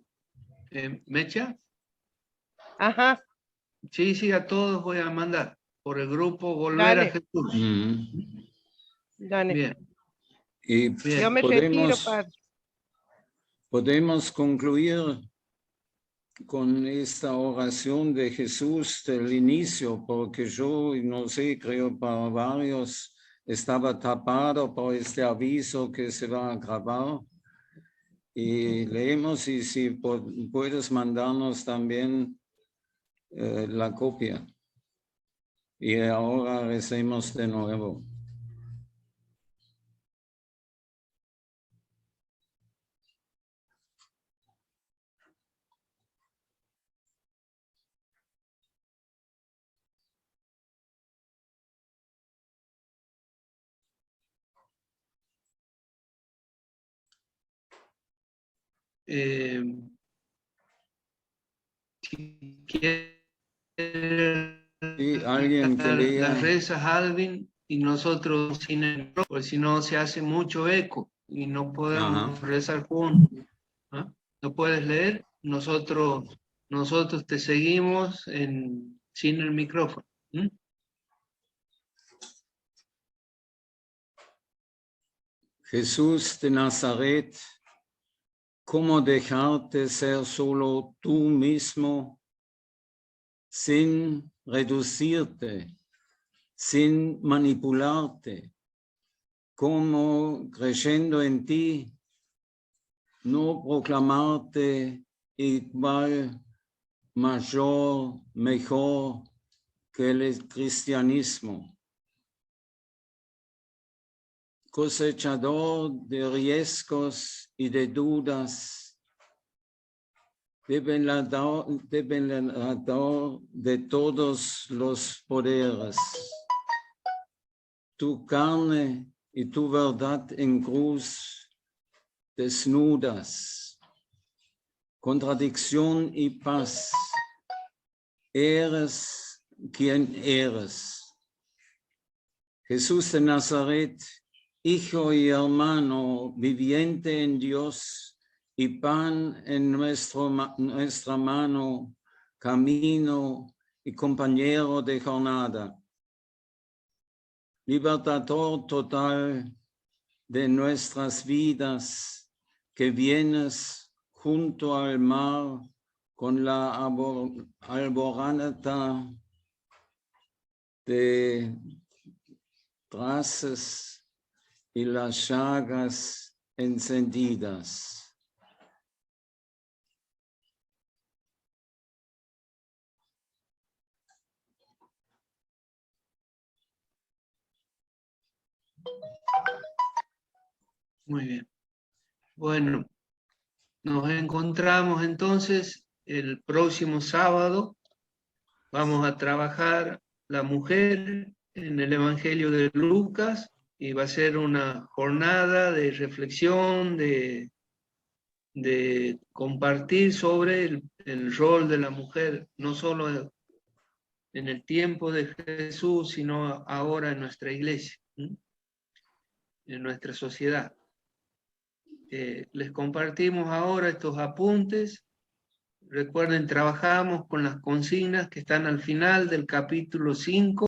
¿Mecha? Ajá. Sí, sí, a todos voy a mandar por el grupo Volver a Dale. Jesús. Dale. Bien. Y Bien. Yo me retiro, padre. Podemos concluir con esta oración de Jesús del inicio, porque yo, no sé, creo para varios, estaba tapado por este aviso que se va a grabar. Y leemos y si puedes mandarnos también la copia. Y ahora recemos de nuevo. Si quiere Sí, alguien que lea. las rezas, Alvin, y nosotros sin el, porque si no se hace mucho eco y no podemos rezar juntos. ¿Ah? ¿No puedes leer? Nosotros te seguimos sin el micrófono. Jesús de Nazaret, ¿cómo dejarte ser solo tú mismo sin reducirte, sin manipularte? ¿Cómo creyendo en ti no proclamarte igual, mayor, mejor que el cristianismo? Cosechador de riesgos y de dudas, develador de todos los poderes, tu carne y tu verdad en cruz desnudas, contradicción y paz, eres quien eres. Jesús de Nazaret, Hijo y hermano, viviente en Dios y pan en nuestra mano, camino y compañero de jornada. Libertador total de nuestras vidas, que vienes junto al mar con la alborada de traces y las llagas encendidas. Muy bien. Bueno, nos encontramos entonces el próximo sábado. Vamos a trabajar la mujer en el Evangelio de Lucas y va a ser una jornada de reflexión, de compartir sobre el rol de la mujer, no solo en el tiempo de Jesús, sino ahora en nuestra iglesia, en nuestra sociedad. Les compartimos ahora estos apuntes. Recuerden, trabajamos con las consignas que están al final del capítulo 5.